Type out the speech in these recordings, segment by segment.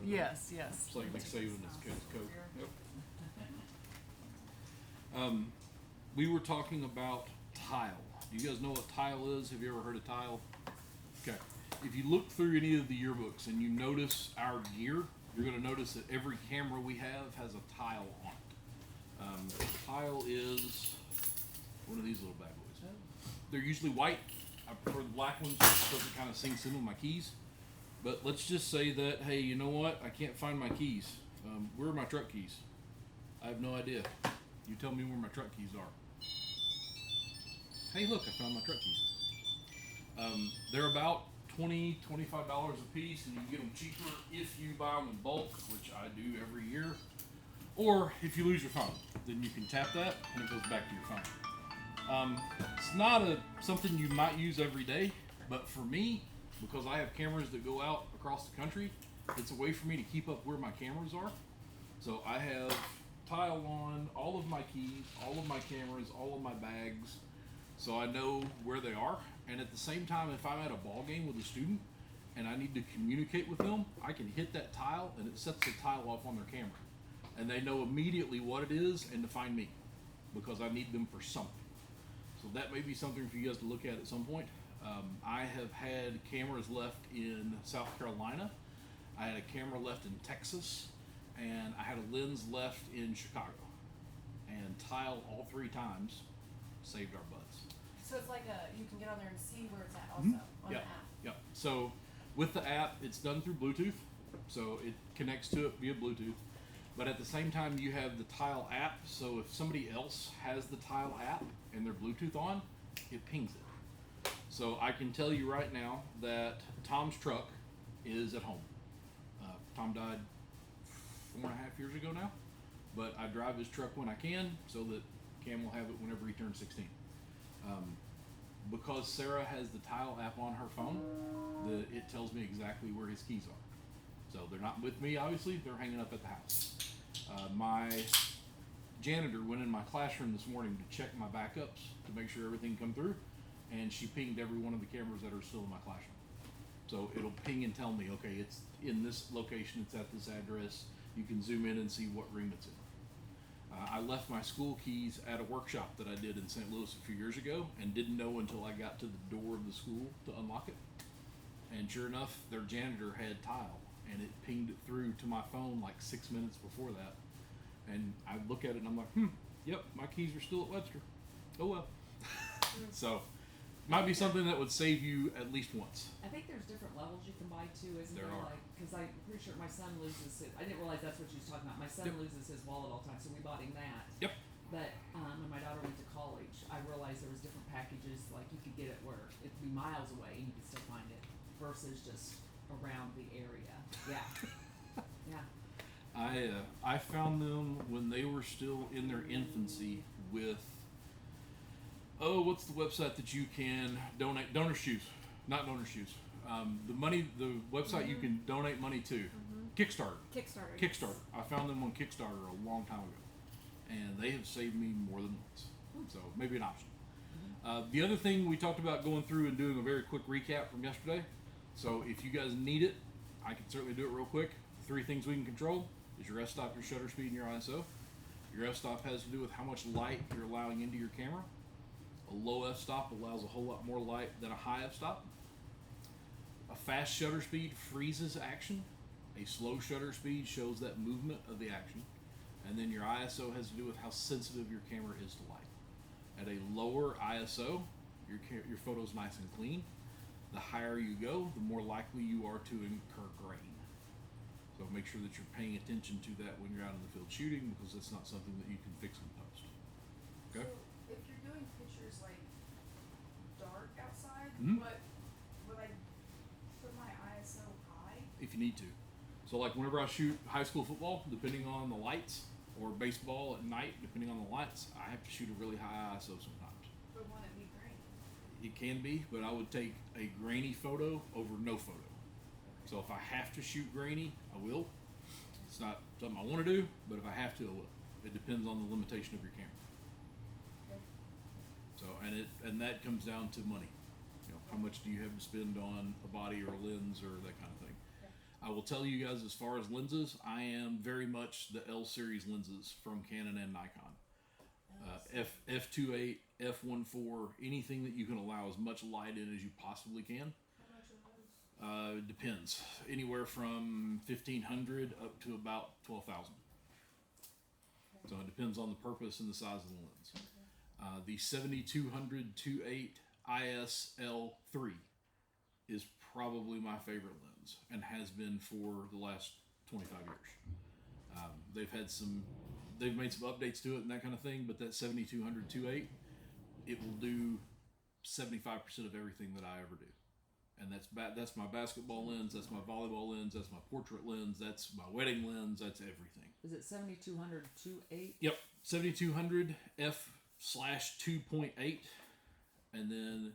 Yes, yes. It's like McSavin is Coke. Yep. We were talking about tile. Do you guys know what tile is? Have you ever heard of tile? Okay. If you look through any of the yearbooks and you notice our gear, you're going to notice that every camera we have has a tile on it. Tile is one of these little bad boys. They're usually white. I prefer the black ones because it kind of sinks in with my keys. But let's just say that, hey, you know what? I can't find my keys. Where are my truck keys? I have no idea. You tell me where my truck keys are. Hey, look, I found my truck keys. They're about $20, $25 a piece, and you can get them cheaper if you buy them in bulk, which I do every year. Or if you lose your phone, then you can tap that and it goes back to your phone. It's not something you might use every day, but for me, because I have cameras that go out across the country, it's a way for me to keep up where my cameras are. So I have tile on all of my keys, all of my cameras, all of my bags, so I know where they are. And at the same time, if I'm at a ball game with a student and I need to communicate with them, I can hit that tile and it sets the tile off on their camera. And they know immediately what it is and to find me because I need them for something. So that may be something for you guys to look at some point. I have had cameras left in South Carolina. I had a camera left in Texas, and I had a lens left in Chicago. And tile all 3 times saved our butts. So it's like you can get on there and see where it's at also on the app. Yep. So with the app, it's done through Bluetooth, so it connects to it via Bluetooth. But at the same time, you have the Tile app, so if somebody else has the Tile app and their Bluetooth on, it pings it. So I can tell you right now that Tom's truck is at home. Tom died 4.5 years ago now, but I drive his truck when I can so that Cam will have it whenever he turns 16. Because Sarah has the Tile app on her phone, it tells me exactly where his keys are. So they're not with me, obviously, they're hanging up at the house. My janitor went in my classroom this morning to check my backups to make sure everything come through, and she pinged every one of the cameras that are still in my classroom. So it'll ping and tell me, okay, it's in this location, it's at this address. You can zoom in and see what room it's in. I left my school keys at a workshop that I did in St. Louis a few years ago and didn't know until I got to the door of the school to unlock it. And sure enough, their janitor had Tile, and it pinged it through to my phone like 6 minutes before that. And I look at it and I'm like, yep, my keys are still at Webster. Oh well. So might be something that would save you at least once. I think there's different levels you can buy too, isn't there? Are. Like, because I'm pretty sure my son loses his. I didn't realize that's what she was talking about. My son loses his wallet all the time, so we bought him that. Yep. But when my daughter went to college, I realized there was different packages like you could get it where it'd be miles away and you could still find it, versus just around the area. Yeah. Yeah. I found them when they were still in their infancy with what's the website that you can donate? Donor Shoes, not Donor Shoes. The website you can donate money to. Kickstarter. Kickstarter. I found them on Kickstarter a long time ago, and they have saved me more than once. So maybe an option. The other thing we talked about going through and doing a very quick recap from yesterday. So if you guys need it, I can certainly do it real quick. 3 things we can control is your f-stop, your shutter speed, and your ISO. Your f-stop has to do with how much light you're allowing into your camera. A low f-stop allows a whole lot more light than a high f-stop. A fast shutter speed freezes action. A slow shutter speed shows that movement of the action. And then your ISO has to do with how sensitive your camera is to light. At a lower ISO, your photo's nice and clean. The higher you go, the more likely you are to incur grain. So make sure that you're paying attention to that when you're out in the field shooting, because it's not something that you can fix in post. Okay? So if you're doing pictures like dark outside, Mhm. would I put my ISO high? If you need to. So like whenever I shoot high school football, depending on the lights, or baseball at night, depending on the lights, I have to shoot a really high ISO sometimes. But wouldn't it be grainy? It can be, but I would take a grainy photo over no photo. So if I have to shoot grainy, I will. It's not something I want to do, but if I have to, I will. It depends on the limitation of your camera. Okay. So and that comes down to money. You know, how much do you have to spend on a body or a lens or that kind of thing. Okay. I will tell you guys, as far as lenses, I am very much the L series lenses from Canon and Nikon. F2.8, f1.4, anything that you can allow as much light in as you possibly can. How much are those? Depends. Anywhere from 1,500 up to about 12,000. So it depends on the purpose and the size of the lens. The 7200 2.8 ISL3 is probably my favorite lens and has been for the last 25 years. They've made some updates to it and that kind of thing, but that 7200 2.8, it will do 75% of everything that I ever do. And that's my basketball lens, that's my volleyball lens, that's my portrait lens, that's my wedding lens, that's everything. Is it 7200 2.8? Yep, 7200 f/2.8, and then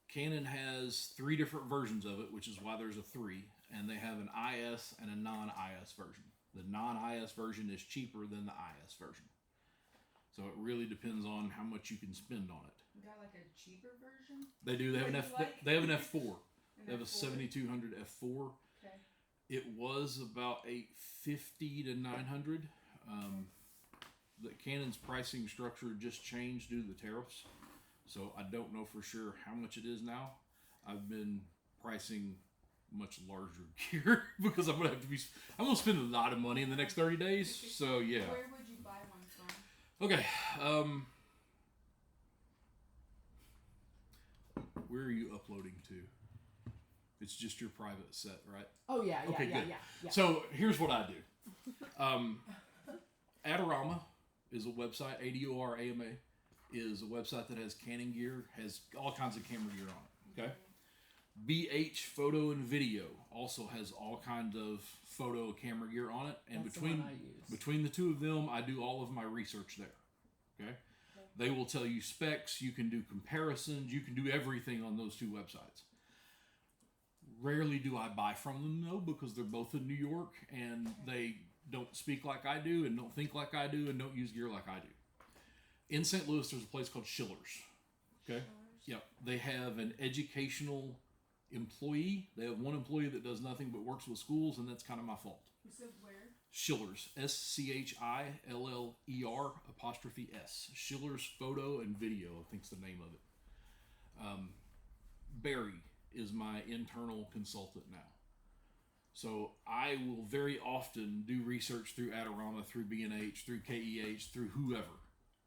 Canon has 3 different versions of it, which is why there's a 3, and they have an IS and a non-IS version. The non-IS version is cheaper than the IS version. So it really depends on how much you can spend on it. You got like a cheaper version? They do. They have an They have an F4. They have a F4? 7200 F4. Okay. It was about $850 to $900. The Canon's pricing structure just changed due to the tariffs, so I don't know for sure how much it is now. I've been pricing much larger gear because I'm gonna spend a lot of money in the next 30 days. So yeah. Where would you buy one from? Okay. Where are you uploading to? It's just your private set, right? Oh yeah, yeah, Okay, yeah, good. yeah. So here's what I do. Adorama is a website. ADORAMA is a website that has Canon gear, has all kinds of camera gear on it. Okay. BH Photo and Video also has all kinds of photo camera gear on it, and That's the one I use. between the two of them, I do all of my research there. Okay. They will tell you specs. You can do comparisons. You can do everything on those two websites. Rarely do I buy from them though, because they're both in New York and they don't speak like I do and don't think like I do and don't use gear like I do. In St. Louis, there's a place called Schiller's. Okay. Yep. They have an educational employee. They have one employee that does nothing but works with schools, and that's kind of my fault. You said where? Schiller's. SCHILLER''S. Schiller's Photo and Video, I think's the name of it. Barry is my internal consultant now. So I will very often do research through Adorama, through B&H, through KEH, through whoever.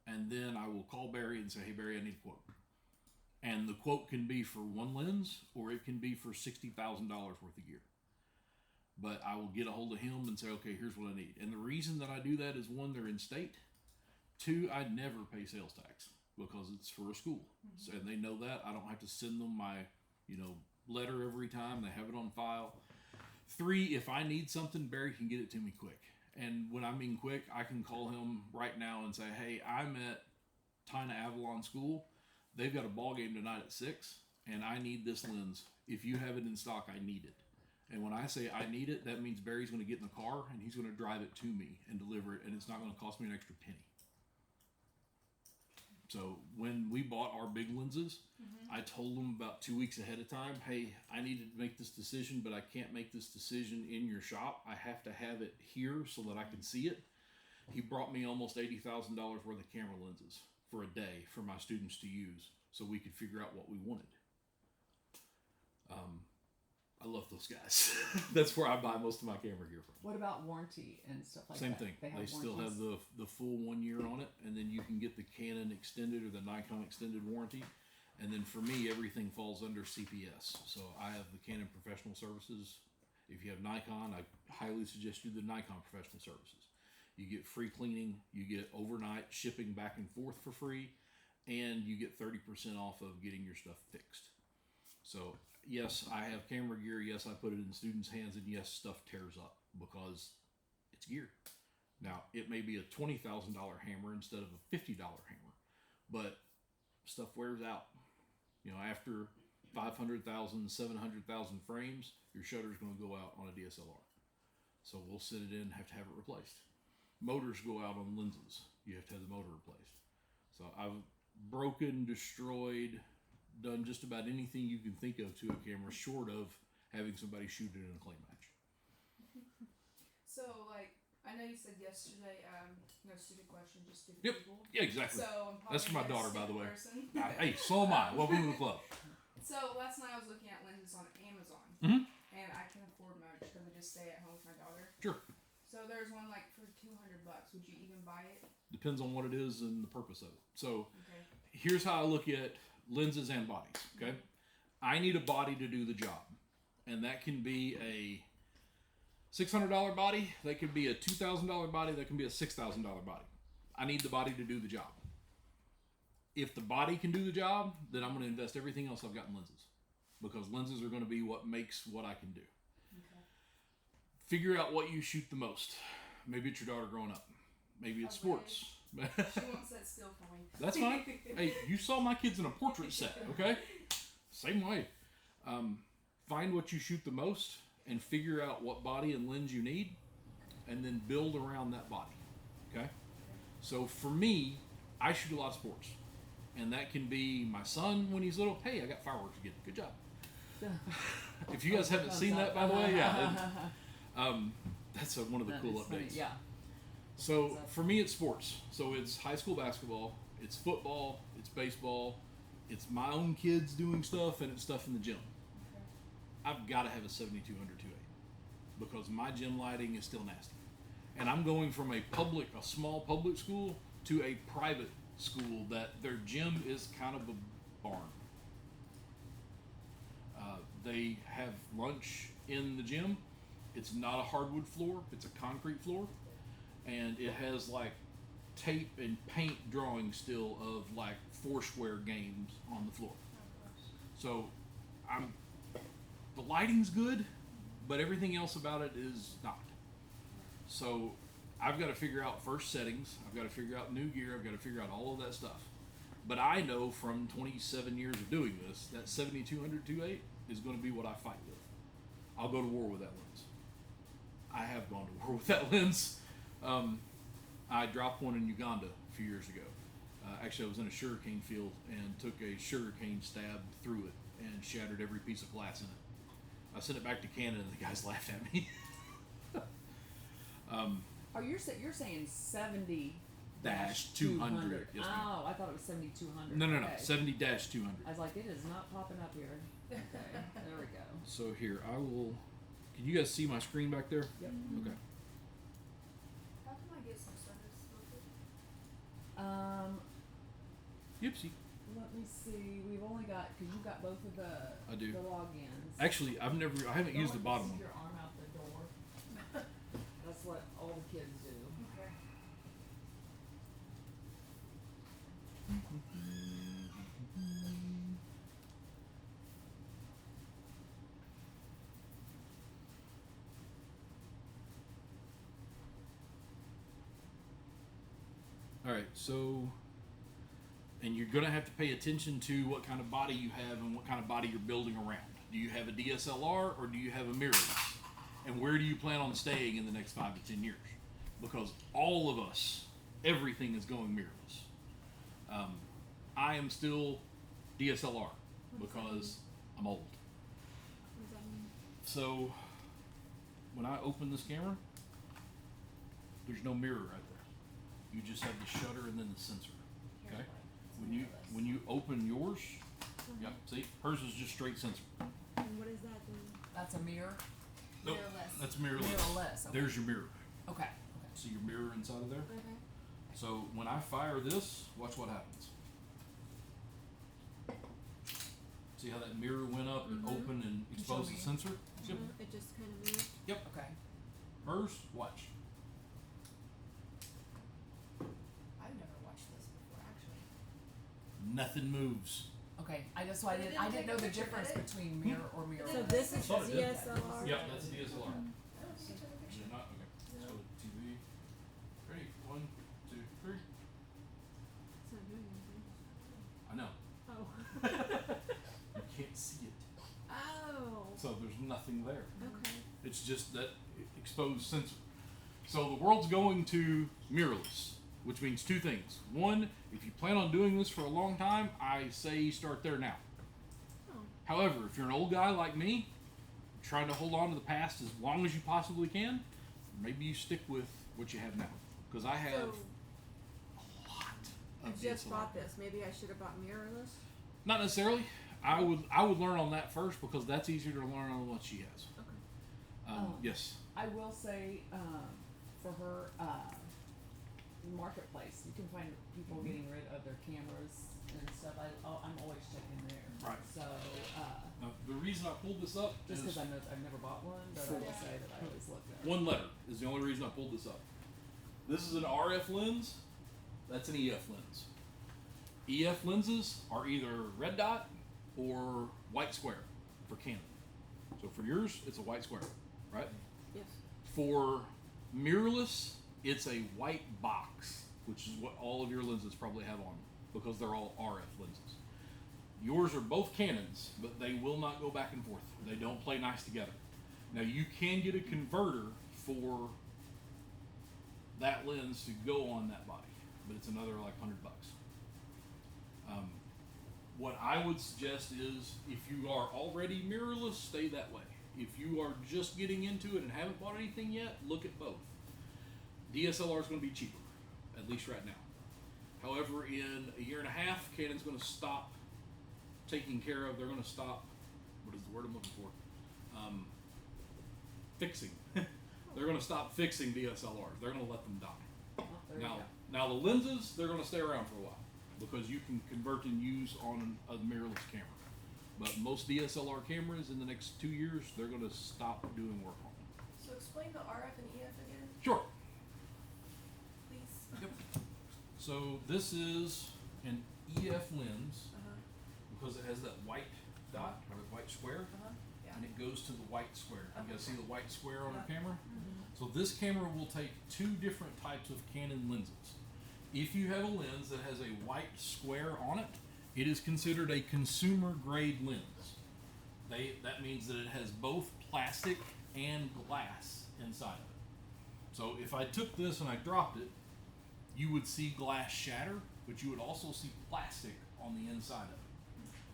And then I will call Barry and say, hey, Barry, I need a quote. And the quote can be for one lens, or it can be for $60,000 worth of gear. But I will get a hold of him and say, okay, here's what I need. And the reason that I do that is, one, they're in state. Two, I never pay sales tax because it's for a school. So, and they know that. I don't have to send them my, letter every time. They have it on file. Three, if I need something, Barry can get it to me quick. And when I mean quick, I can call him right now and say, hey, I'm at Tina-Avalon School. They've got a ball game tonight at 6, and I need this lens. If you have it in stock, I need it. And when I say I need it, that means Barry's going to get in the car and he's going to drive it to me and deliver it, and it's not going to cost me an extra penny. So when we bought our big lenses, I told them about 2 weeks ahead of time, hey, I need to make this decision, but I can't make this decision in your shop. I have to have it here so that I can see it. He brought me almost $80,000 worth of camera lenses for a day for my students to use so we could figure out what we wanted. I love those guys. That's where I buy most of my camera gear from. What about warranty and stuff like Same that? thing. They still have warranties? the full 1 year on it, and then you can get the Canon extended or the Nikon extended warranty. And then for me, everything falls under CPS. So I have the Canon Professional Services. If you have Nikon, I highly suggest you do the Nikon Professional Services. You get free cleaning, you get overnight shipping back and forth for free, and you get 30% off of getting your stuff fixed. So yes, I have camera gear. Yes, I put it in students' hands, and yes, stuff tears up because it's gear. Now, it may be a $20,000 hammer instead of a $50 hammer, but stuff wears out. After 500,000, 700,000 frames, your shutter's going to go out on a DSLR. So we'll sit it in and have to have it replaced. Motors go out on lenses. You have to have the motor replaced. So I've broken, destroyed, done just about anything you can think of to a camera short of having somebody shoot it in a clay match. I know you said yesterday, no stupid question, just stupid Yep. people. Yeah, exactly. So I'm probably That's for my not a daughter, by the stupid way. person. Hey, so am I. Welcome to the club. So last night I was looking at lenses on Amazon, Mhm. and I can afford much because I just stay at home with my daughter. Sure. So there's one like for $200. Would you even buy it? Depends on what it is and the purpose of it. So Okay. here's how I look at lenses and bodies. Okay, I need a body to do the job, and that can be a $600 body. That could be a $2,000 body. That can be a $6,000 body. I need the body to do the job. If the body can do the job, then I'm going to invest everything else I've got in lenses, because lenses are going to be what makes what I can do. Okay. Figure out what you shoot the most. Maybe it's your daughter growing up. Maybe it's sports. She won't sit still for me. That's fine. Hey, you saw my kids in a portrait set, okay? Same way. Find what you shoot the most and figure out what body and lens you need, and then build around that body, okay? So for me, I shoot a lot of sports, and that can be my son when he's little. Hey, I got fireworks again. Good job. If you guys haven't seen that, by the way, yeah. That's one of the cool Funny. updates. Yeah. So for me, it's sports. So it's high school basketball, it's football, it's baseball, it's my own kids doing stuff, and it's stuff in the gym. Okay. I've got to have a 7200 2.8 because my gym lighting is still nasty, and I'm going from a small public school to a private school that their gym is kind of a barn. They have lunch in the gym. It's not a hardwood floor; it's a concrete floor. And it has like tape and paint drawings still of like Foursquare games on the floor. So the lighting's good, but everything else about it is not. So I've got to figure out first settings. I've got to figure out new gear. I've got to figure out all of that stuff. But I know from 27 years of doing this that 7200 2.8 is going to be what I fight with. I'll go to war with that lens. I have gone to war with that lens. I dropped one in Uganda a few years ago. Actually, I was in a sugarcane field and took a sugarcane stab through it and shattered every piece of glass in it. I sent it back to Canada, and the guys laughed at me. Oh, you're saying 70 -200. Yes, ma'am. Oh, I thought it was 7200. No, Okay. 70-200. I was like, it is not popping up here. Okay, there we go. So here, I will. Can you guys see my screen back there? Yep. Okay. How can I get some service real quick? Yipsy. Let me see. We've only got, because you've got both of I do. the logins. Actually, I haven't used the bottom Stick one. your arm out the door. That's what all the kids do. Okay. All right, so, and you're gonna have to pay attention to what kind of body you have and what kind of body you're building around. Do you have a DSLR or do you have a mirrorless? And where do you plan on staying in the next 5 to 10 years? Because all of us, everything is going mirrorless. I am still DSLR because I'm old. What does that mean? So when I open this camera, there's no mirror right there. You just have the shutter and then the sensor. Okay. When you open yours, yep. See, hers is just straight sensor. And what does that do? That's a mirror? Nope, Mirrorless. that's mirrorless. Mirrorless. Okay. There's your mirror. Okay. See your mirror inside of there? Okay. So when I fire this, watch what happens. See how that mirror went up and opened and Can you exposed show the me? sensor? Yep. It just kind of moved. Yep. Okay. Hers, watch. I've never watched this before, actually. Nothing moves. Okay. I just, But it I didn't didn't take know a the picture, difference did it? between mirror or mirrorless. So this is Thought it did. DSLR. Yep, that's a DSLR. I don't think you took a picture. You're not? Okay. So TV. Ready? 1, 2, 3. It's not doing anything. I know. Oh. You can't see it. Oh. So there's nothing there. Okay. It's just that exposed sensor. So the world's going to mirrorless, which means two things. One, if you plan on doing this for a long time, I say start there now. Oh. However, if you're an old guy like me, trying to hold on to the past as long as you possibly can, maybe you stick with what you have now. Because I have So, a lot I of just DSLR. bought this. Maybe I should have bought mirrorless. Not necessarily. I would learn on that first because that's easier to learn on what she has. Okay. Yes. I will say, for her, marketplace, you can find people getting rid of their cameras and stuff. I'm always checking there. Right. So, Now, the reason I pulled this up just is because I've never bought one, but I will say that I always look there. one letter is the only reason I pulled this up. This is an RF lens. That's an EF lens. EF lenses are either red dot or white square for Canon. So for yours, it's a white square, right? Yes. For mirrorless, it's a white box, which is what all of your lenses probably have on them because they're all RF lenses. Yours are both Canons, but they will not go back and forth. They don't play nice together. Now you can get a converter for that lens to go on that body, but it's another like $100. What I would suggest is if you are already mirrorless, stay that way. If you are just getting into it and haven't bought anything yet, look at both. DSLR is going to be cheaper, at least right now. However, in a year and a half, Canon's going to stop taking care of, they're going to stop, what is the word I'm looking for? Fixing. They're going to stop fixing DSLRs. They're going to let them die. Oh, there you go. Now the lenses, they're going to stay around for a while because you can convert and use on a mirrorless camera. But most DSLR cameras in the next 2 years, they're going to stop doing work on them. So explain the RF and EF again, Sure. please. Yep. So this is an EF lens Uh-huh, because it has that white dot or the white square, yeah. and it goes to the white square. You guys see the white square on our Yeah. camera? So this camera will take two different types of Canon lenses. If you have a lens that has a white square on it, it is considered a consumer grade lens. That means that it has both plastic and glass inside of it. So if I took this and I dropped it, you would see glass shatter, but you would also see plastic on the inside of it.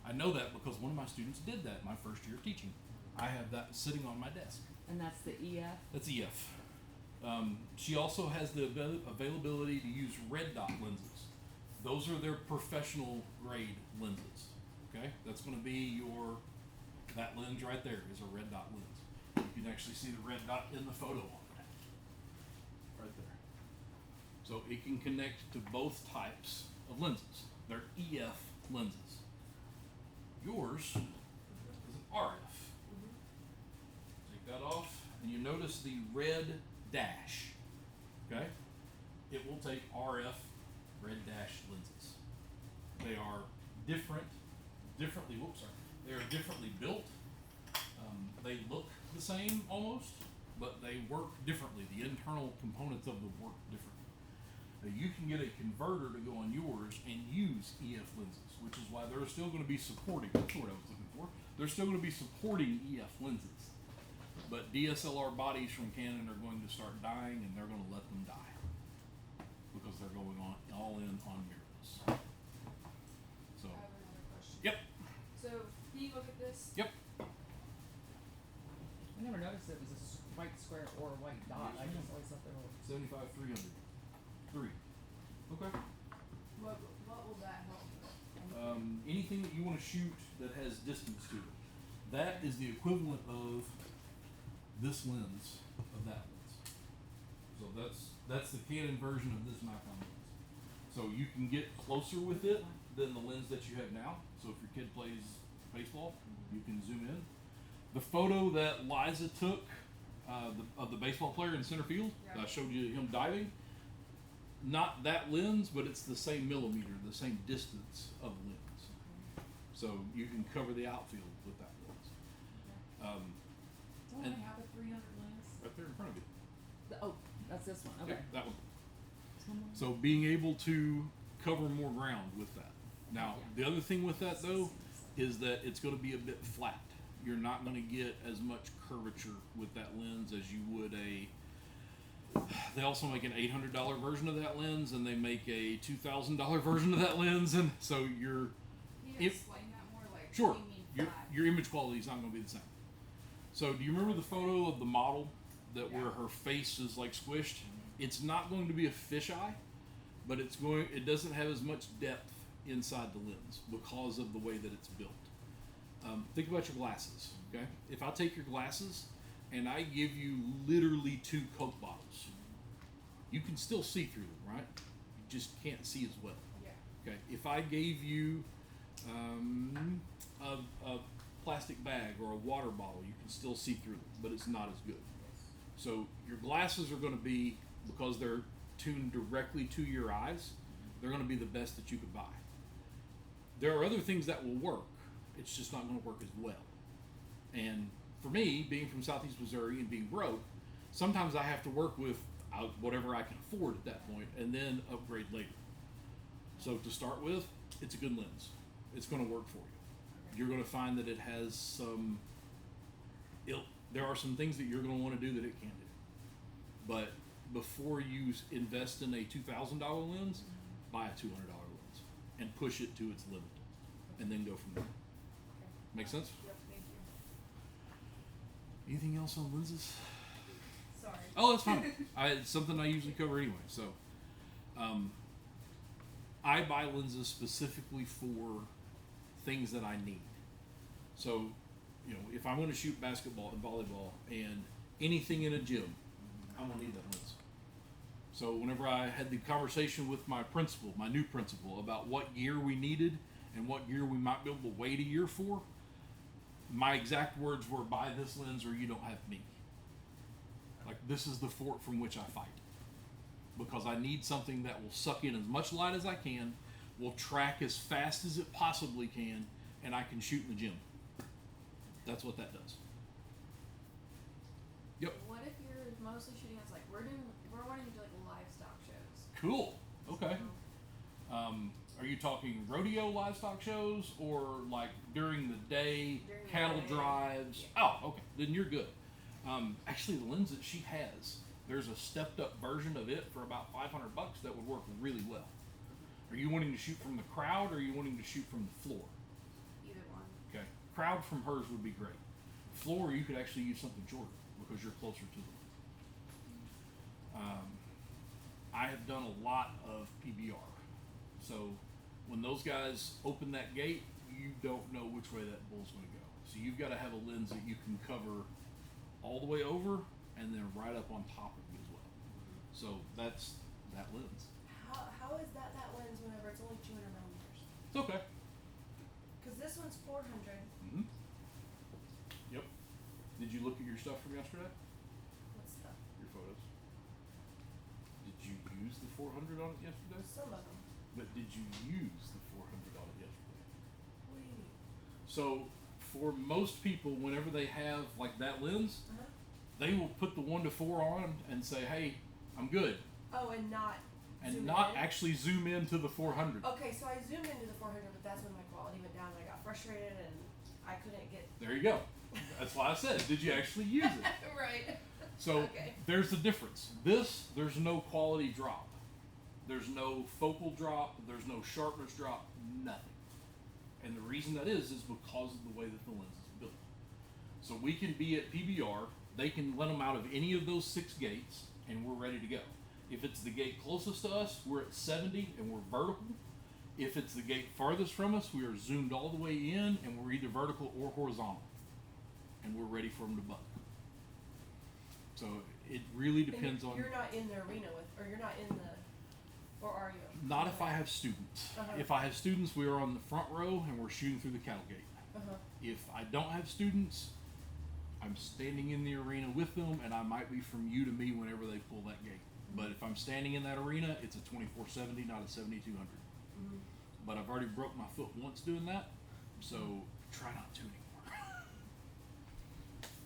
I know that because one of my students did that my first year of teaching. I have that sitting on my desk. And that's the EF. That's EF. She also has the availability to use red dot lenses. Those are their professional grade lenses. Okay, that's going to be that lens right there is a red dot lens. You can actually see the red dot in the photo on it, right there. So it can connect to both types of lenses. They're EF lenses. Yours is an RF. Take that off, and you notice the red dash. Okay? It will take RF red dash lenses. They are they are differently built. They look the same almost, but they work differently. The internal components of them work differently. Now you can get a converter to go on yours and use EF lenses, which is why they're still going to be supporting. That's what I was looking for. They're still going to be supporting EF lenses. But DSLR bodies from Canon are going to start dying, and they're going to let them die because they're going on all in on mirrorless. So, I have another question. yep, So, can you look at this? yep. I never noticed it was a white square or a white dot. I just always thought they were. 75, 300, 3. Okay. What will that help with? Anything that you want to shoot that has distance to it, that is the equivalent of this lens of that lens. So that's the Canon version of this Nikon lens. So you can get closer with it than the lens that you have now. So if your kid plays baseball, you can zoom in. The photo that Liza took of the baseball player in center field, Yeah. I showed you him diving. Not that lens, but it's the same millimeter, the same distance of lens. So you can cover the outfield with that lens. Don't And- I have a 300 lens? Right there in front of you. Oh, that's this one. Okay. Yep, that one. Someone- So being able to cover more ground with that. Now, the other thing with that though is that it's going to be a bit flat. You're not going to get as much curvature with that lens as you would they also make an $800 version of that lens, and they make a $2,000 version of that lens, and so Can you explain that more? Like, sure, what do you mean flat? your image quality is not going to be the same. So do you remember the photo of the model that Yeah. where her face is like squished. It's not going to be a fisheye, but it doesn't have as much depth inside the lens because of the way that it's built. Think about your glasses, okay? If I take your glasses and I give you literally 2 Coke bottles, you can still see through them, right? You just can't see as well. Yeah. Okay, if I gave you a plastic bag or a water bottle, you can still see through them, but it's not as good. So your glasses are going to be, because they're tuned directly to your eyes, they're going to be the best that you could buy. There are other things that will work, it's just not going to work as well. And for me, being from Southeast Missouri and being broke, sometimes I have to work with whatever I can afford at that point and then upgrade later. So to start with, it's a good lens. It's going to work for you. You're going to find that it has some, there are some things that you're going to want to do that it can't do. But before you invest in a $2,000 lens, buy a $200 lens and push it to its limit and then go from there. Make sense? Yep, thank you. Anything else on lenses? Sorry. Oh, that's fine. It's something I usually cover anyway. So, I buy lenses specifically for things that I need. So, if I'm going to shoot basketball and volleyball and anything in a gym, I'm going to need that lens. So, whenever I had the conversation with my new principal, about what gear we needed and what gear we might be able to wait a year for, my exact words were, buy this lens or you don't have me. Like, this is the fort from which I fight. Because I need something that will suck in as much light as I can, will track as fast as it possibly can, and I can shoot in the gym. That's what that does. Yep. What if you're mostly shooting us, like, we're wanting to do like livestock shows? Cool. Okay. So, Are you talking rodeo livestock shows or like during the day During the cattle day. drives? Yeah. Oh, okay. Then you're good. Actually, the lens that she has, there's a stepped up version of it for about $500 that would work really well. Are you wanting to shoot from the crowd or are you wanting to shoot from the floor? either one. Okay. Crowd from hers would be great. Floor, you could actually use something shorter because you're closer to them. I have done a lot of PBR. So when those guys open that gate, you don't know which way that bull's going to go. So you've got to have a lens that you can cover all the way over and then right up on top of you as well. So that's that lens. How is that lens whenever it's only 200 millimeters? It's okay. Because this one's 400. Mm-hmm. Yep. Did you look at your stuff from yesterday? What's stuff? Your photos. Did you use the 400 on it yesterday? Some of them. But did you use the 400 on it yesterday? What do you mean? So for most people, whenever they have like that lens, Uh-huh. they will put the 1 to 4 on and say, "Hey, I'm good," Oh, and not and zoom not in? actually zoom into the 400. Okay, so I zoomed into the 400, but that's when my quality went down and I got frustrated and I couldn't get. There you go. That's why I said, did you actually use it? Right. So Okay. there's the difference. There's no quality drop. There's no focal drop. There's no sharpness drop. Nothing. And the reason that is because of the way that the lens is built. So we can be at PBR. They can let them out of any of those 6 gates, and we're ready to go. If it's the gate closest to us, we're at 70 and we're vertical. If it's the gate farthest from us, we are zoomed all the way in and we're either vertical or horizontal. And we're ready for them to buck. So it really depends and on... You're not in the arena or you're not in the, or are you? Not if I have students. Uh-huh. If I have students, we are on the front row and we're shooting through the cattle gate. Uh-huh. If I don't have students, I'm standing in the arena with them, and I might be from you to me whenever they pull that gate. But if I'm standing in that arena, it's a 2470, not a 7200. Mm-hmm. But I've already broke my foot once doing that, so try not to anymore.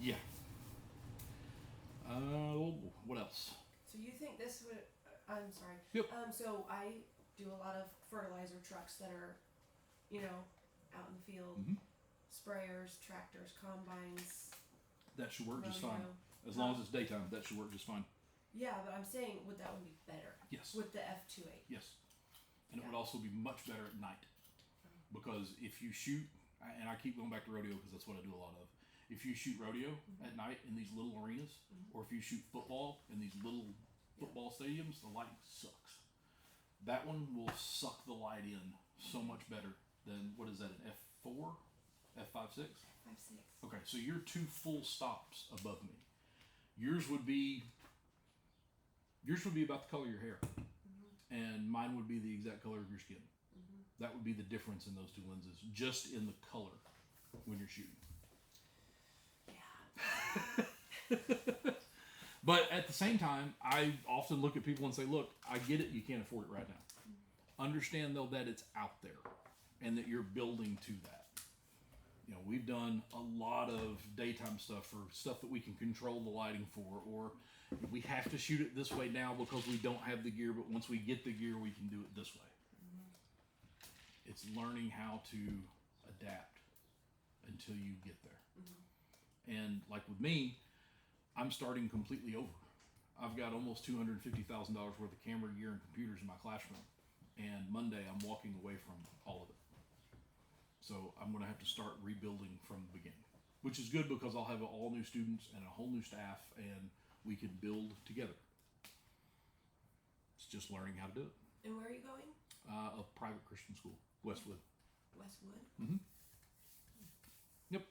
Yeah. What else? So you think this would? I'm sorry. Yep. So I do a lot of fertilizer trucks that are, out in the field, Mhm. sprayers, tractors, combines. That should work just fine. rodeo. As long as it's daytime, that should work just fine. Yeah, but I'm saying, would that one be better Yes. with the F28? Yes. And it Yeah. would also be much better at night. Because if you shoot, and I keep going back to rodeo because that's what I do a lot of. if you shoot rodeo at night in these little arenas, or if you shoot football in these little football stadiums, the lighting sucks. That one will suck the light in so much better than, what is that, an F4? F5.6? 5.6. Okay, so you're 2 full stops above me. Yours would be about the color of your hair, and mine would be the exact color of your skin. That would be the difference in those 2 lenses, just in the color when you're shooting. Yeah. But at the same time, I often look at people and say, look, I get it, you can't afford it right now. Understand though that it's out there and that you're building to that. You know, we've done a lot of daytime stuff for stuff that we can control the lighting for, or we have to shoot it this way now because we don't have the gear, but once we get the gear, we can do it this way. It's learning how to adapt until you get there. And like with me, I'm starting completely over. I've got almost $250,000 worth of camera gear and computers in my classroom. And Monday, I'm walking away from all of it. So I'm going to have to start rebuilding from the beginning, which is good because I'll have all new students and a whole new staff, and we can build together. It's just learning how to do it. And where are you going? A private Christian school, Westwood. Westwood. Yep.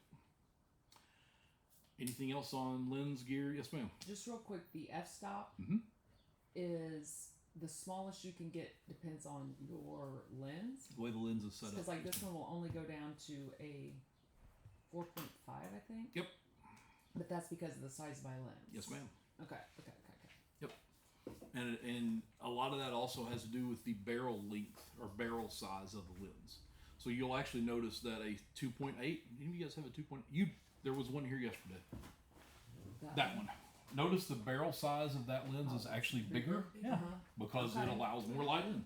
Anything else on lens gear? Yes, ma'am. Just real quick, the f-stop is the smallest you can get, depends on your lens. The way the lens is set up. Because like this one will only go down to a 4.5, I think. Yep. But that's because of the size of my lens. Yes, ma'am. Okay. Yep. And a lot of that also has to do with the barrel length or barrel size of the lens. So you'll actually notice that a 2.8. Any of you guys have a 2.8? There was one here yesterday. That one. Notice the barrel size of that lens is actually bigger. Yeah. Because it allows more light in.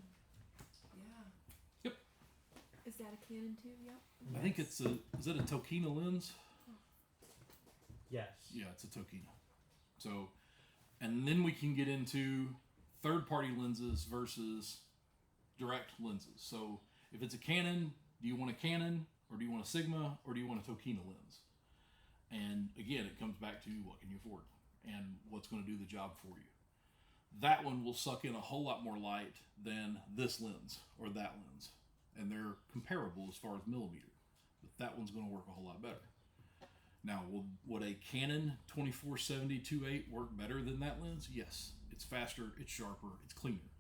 Yeah. Yep. Is that a Canon too? Yep. I think is it a Tokina lens? Yes. Yeah, it's a Tokina. So, and then we can get into third-party lenses versus direct lenses. So, if it's a Canon, do you want a Canon, or do you want a Sigma, or do you want a Tokina lens? And again, it comes back to what can you afford and what's going to do the job for you. That one will suck in a whole lot more light than this lens or that lens. And they're comparable as far as millimeter. But that one's going to work a whole lot better. Now, would a Canon 2470 2.8 work better than that lens? Yes. It's faster, it's sharper, it's cleaner.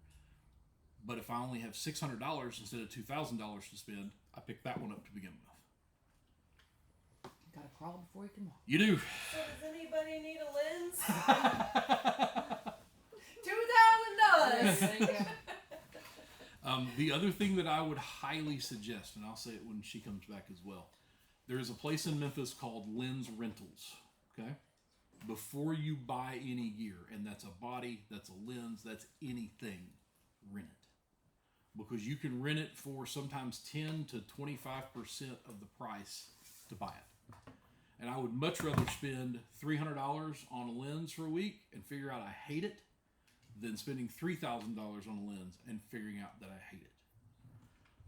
But if I only have $600 instead of $2,000 to spend, I pick that one up to begin with. Gotta crawl before you can walk. You do. So does anybody need a lens? $2,000. There you go. The other thing that I would highly suggest, and I'll say it when she comes back as well, there is a place in Memphis called Lens Rentals. Okay, before you buy any gear, and that's a body, that's a lens, that's anything, rent it, because you can rent it for sometimes 10 to 25% of the price to buy it. And I would much rather spend $300 on a lens for a week and figure out I hate it than spending $3,000 on a lens and figuring out that I hate it.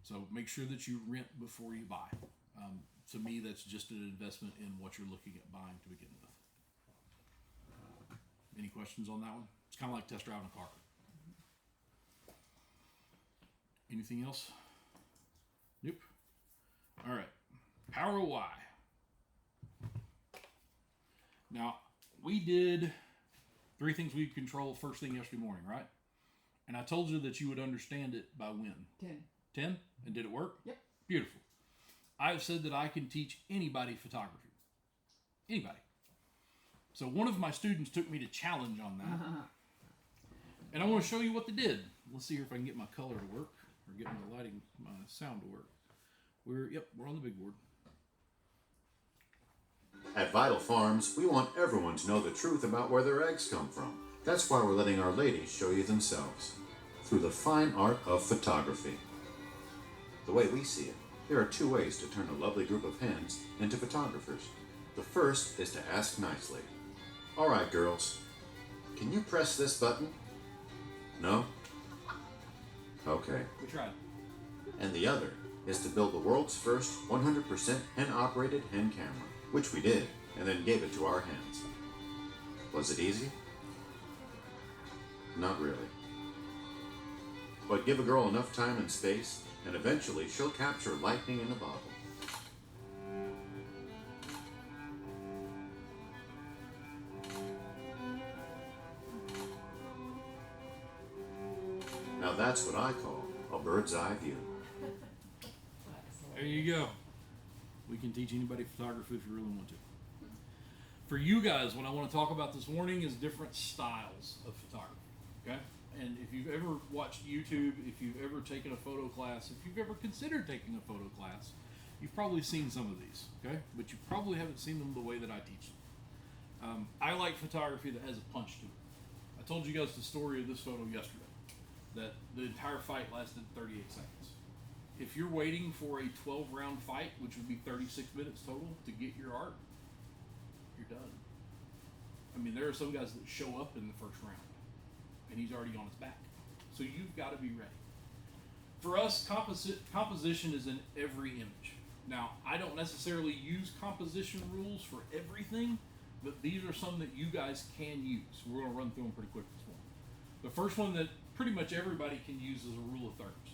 So make sure that you rent before you buy. To me, that's just an investment in what you're looking at buying to begin with. Any questions on that one? It's kind of like test driving a car. Anything else? Yep. All right. Power Y. Now, we did 3 things we control first thing yesterday morning, right? And I told you that you would understand it by when? 10. 10? And did it work? Yep. Beautiful. I've said that I can teach anybody photography. Anybody. So one of my students took me to challenge on that. And I want to show you what they did. Let's see here if I can get my color to work, or get my lighting, my sound to work. We're on the big board. At Vital Farms, we want everyone to know the truth about where their eggs come from. That's why we're letting our ladies show you themselves through the fine art of photography. The way we see it, there are 2 ways to turn a lovely group of hens into photographers. The first is to ask nicely. All right, girls, can you press this button? No? Okay. We tried. And the other is to build the world's first 100% hen-operated hen camera, which we did. and then gave it to our hands. Was it easy? Not really. But give a girl enough time and space, and eventually she'll capture lightning in a bottle. Now that's what I call a bird's eye view. There you go. We can teach anybody photography if you really want to. For you guys, what I want to talk about this morning is different styles of photography. Okay? And if you've ever watched YouTube, if you've ever taken a photo class, if you've ever considered taking a photo class, you've probably seen some of these. Okay? But you probably haven't seen them the way that I teach them. I like photography that has a punch to it. I told you guys the story of this photo yesterday, that the entire fight lasted 38 seconds. If you're waiting for a 12-round fight, which would be 36 minutes total, to get your art, you're done. I mean, there are some guys that show up in the first round, and he's already on his back. So you've got to be ready. For us, composition is in every image. Now, I don't necessarily use composition rules for everything, but these are some that you guys can use. We're going to run through them pretty quick this morning. The first one that pretty much everybody can use is a rule of thirds.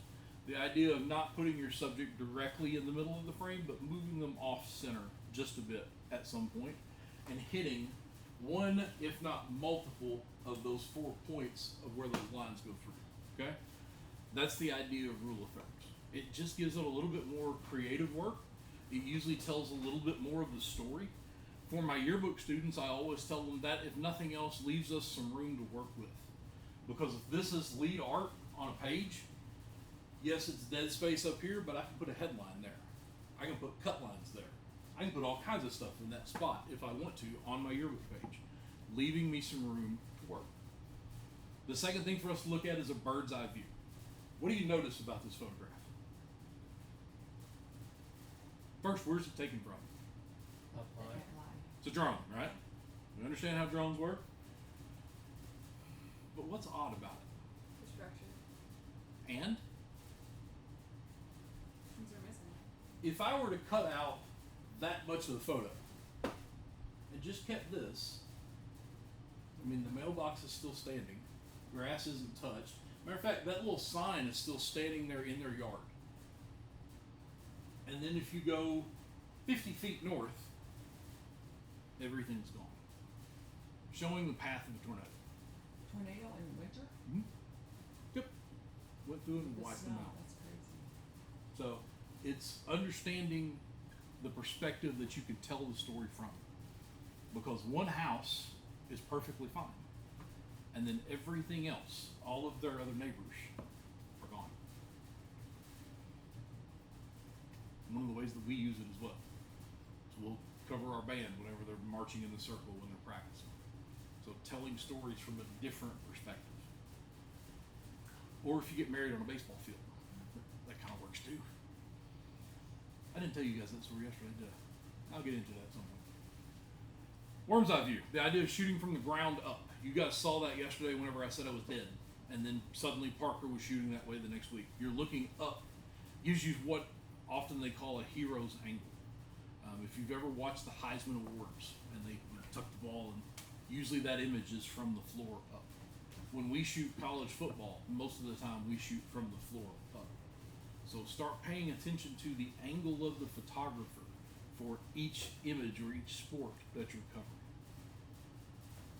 The idea of not putting your subject directly in the middle of the frame, but moving them off center just a bit at some point, and hitting one, if not multiple, of those 4 points of where those lines go through. Okay? That's the idea of rule of thirds. It just gives it a little bit more creative work. It usually tells a little bit more of the story. For my yearbook students, I always tell them that, if nothing else, leaves us some room to work with. Because if this is lead art on a page, yes, it's dead space up here, but I can put a headline there. I can put cut lines there. I can put all kinds of stuff in that spot if I want to on my yearbook page, leaving me some room to work. The second thing for us to look at is a bird's eye view. What do you notice about this photograph? First, where's it taken from? Up high. It's a drone, right? You understand how drones work? But what's odd about it? The structure. And Things are missing. if I were to cut out that much of the photo and just kept this, I mean, the mailbox is still standing, grass isn't touched. Matter of fact, that little sign is still standing there in their yard. And then if you go 50 feet north, everything's gone, showing the path of a tornado. Tornado in winter? Yep. Went through and The wiped snow, them out. that's crazy. So it's understanding the perspective that you can tell the story from. Because one house is perfectly fine. And then everything else, all of their other neighbors, are gone. One of the ways that we use it as well. So we'll cover our band whenever they're marching in the circle when they're practicing. So telling stories from a different perspective. Or if you get married on a baseball field, that kind of works too. I didn't tell you guys that story yesterday, did I? I'll get into that at some point. Worm's eye view, the idea of shooting from the ground up. You guys saw that yesterday whenever I said I was dead. And then suddenly Parker was shooting that way the next week. You're looking up, gives you what often they call a hero's angle. If you've ever watched the Heisman Awards and they tuck the ball, and usually that image is from the floor up. When we shoot college football, most of the time we shoot from the floor up. So start paying attention to the angle of the photographer for each image or each sport that you're covering.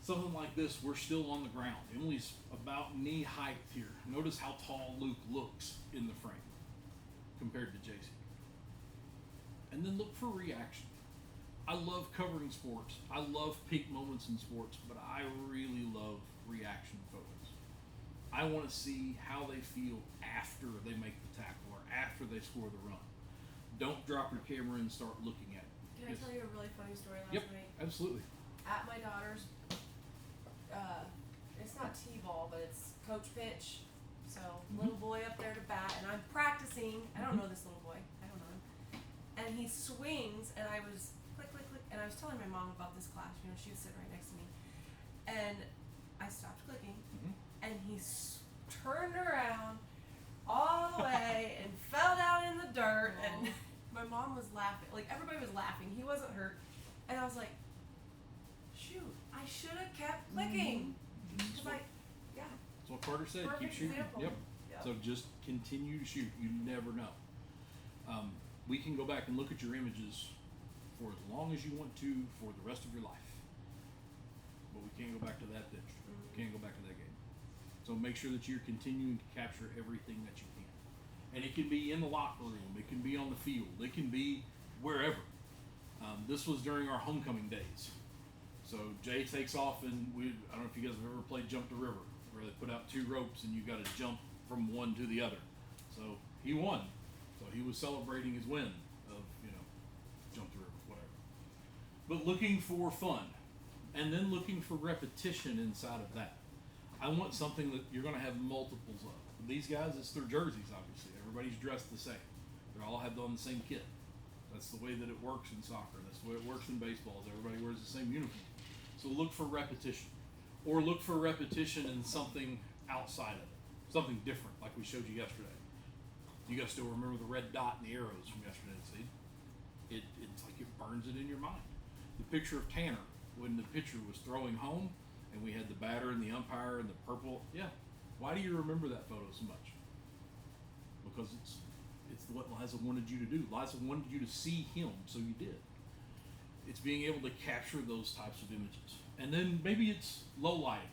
Something like this, we're still on the ground. Emily's about knee height here. Notice how tall Luke looks in the frame compared to JC. And then look for reaction. I love covering sports. I love peak moments in sports, but I really love reaction photos. I want to see how they feel after they make the tackle or after they score the run. Don't drop your camera and start looking at it. Can I tell you a really funny story last Yep, night? absolutely. At my daughter's, it's not T-ball, but it's coach pitch. So little boy up there to bat, and I'm practicing. I don't know this little boy. I don't know him. And he swings, and I was click, click, click, and I was telling my mom about this class. You know, she was sitting right next to me, and I stopped clicking, and he turned around all the way and fell down in the dirt. And my mom was laughing, like everybody was laughing. He wasn't hurt, and I was like, thinking. That's Cause what, yeah. that's what Carter said. Keep Perfect shooting. example. Yep. Yep. So just continue to shoot. You never know. We can go back and look at your images for as long as you want to for the rest of your life. But we can't go back to that pitch. We can't go back to that game. So make sure that you're continuing to capture everything that you can. And it can be in the locker room. It can be on the field. It can be wherever. This was during our homecoming days. So Jay takes off, and I don't know if you guys have ever played Jump the River, where they put out 2 ropes and you got to jump from one to the other. So he won. So he was celebrating his win of, Jump the River, whatever. But looking for fun, and then looking for repetition inside of that. I want something that you're going to have multiples of. These guys, it's their jerseys, obviously. Everybody's dressed the same. They all have on the same kit. That's the way that it works in soccer. That's the way it works in baseball. Is everybody wears the same uniform. So look for repetition. Or look for repetition in something outside of it. Something different, like we showed you yesterday. You guys still remember the red dot and the arrows from yesterday, see? It's like it burns it in your mind. The picture of Tanner, when the pitcher was throwing home, and we had the batter and the umpire and the purple. Yeah. Why do you remember that photo so much? Because it's what Liza wanted you to do. Liza wanted you to see him, so you did. It's being able to capture those types of images. And then maybe it's low lighting.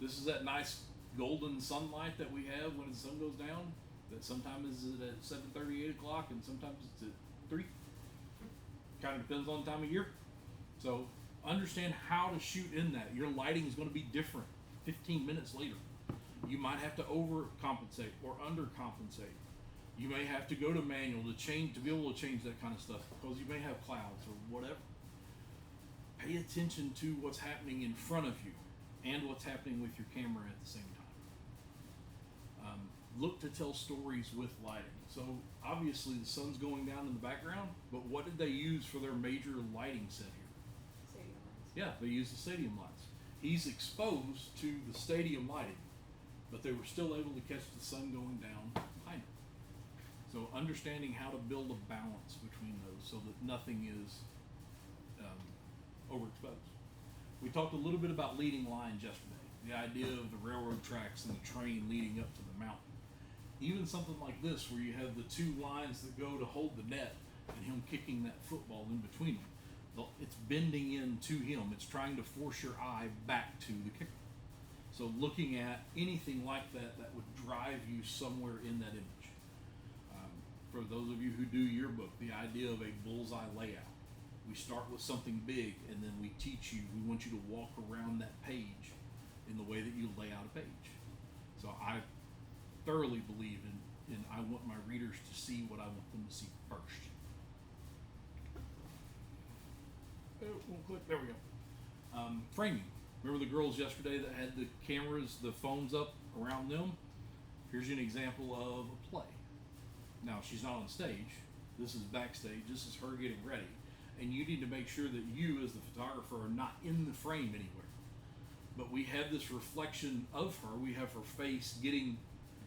This is that nice golden sunlight that we have when the sun goes down, that sometimes is at 7:30, 8 o'clock, and sometimes it's at 3. Kind of depends on the time of year. So understand how to shoot in that. Your lighting is going to be different 15 minutes later. You might have to overcompensate or undercompensate. You may have to go to manual to be able to change that kind of stuff, because you may have clouds or whatever. Pay attention to what's happening in front of you and what's happening with your camera at the same time. Look to tell stories with lighting. So obviously the sun's going down in the background, but what did they use for their major lighting set here? Stadium lights. Yeah, they used the stadium lights. He's exposed to the stadium lighting, but they were still able to catch the sun going down behind him. So understanding how to build a balance between those so that nothing is overexposed. We talked a little bit about leading lines yesterday. The idea of the railroad tracks and the train leading up to the mountain. Even something like this, where you have the 2 lines that go to hold the net and him kicking that football in between them. It's bending into him. It's trying to force your eye back to the kicker. So looking at anything like that would drive you somewhere in that image. For those of you who do yearbook, the idea of a bullseye layout. We start with something big, and then we teach you, we want you to walk around that page in the way that you lay out a page. So I thoroughly believe in I want my readers to see what I want them to see first. There we go. Framing. Remember the girls yesterday that had the cameras, the phones up around them? Here's an example of a play. Now, she's not on stage. This is backstage. This is her getting ready. And you need to make sure that you, as the photographer, are not in the frame anywhere. But we have this reflection of her. We have her face getting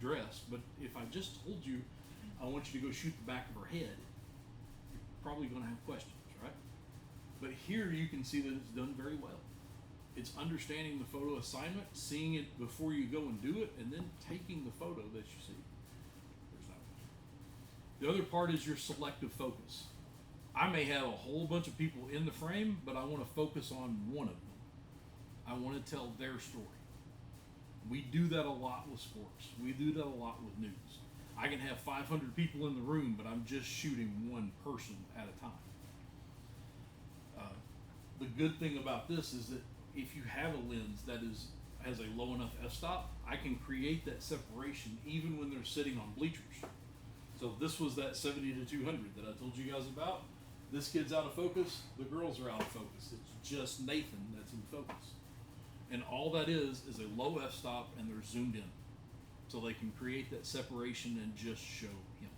dressed. But if I just told you, I want you to go shoot the back of her head, you're probably going to have questions, right? But here you can see that it's done very well. It's understanding the photo assignment, seeing it before you go and do it, and then taking the photo that you see. There's that one. The other part is your selective focus. I may have a whole bunch of people in the frame, but I want to focus on one of them. I want to tell their story. We do that a lot with sports. We do that a lot with news. I can have 500 people in the room, but I'm just shooting one person at a time. The good thing about this is that if you have a lens that has a low enough f-stop, I can create that separation even when they're sitting on bleachers. So this was that 70 to 200 that I told you guys about. This kid's out of focus, the girls are out of focus. It's just Nathan that's in focus. And all that is a low f-stop, and they're zoomed in. So they can create that separation and just show him.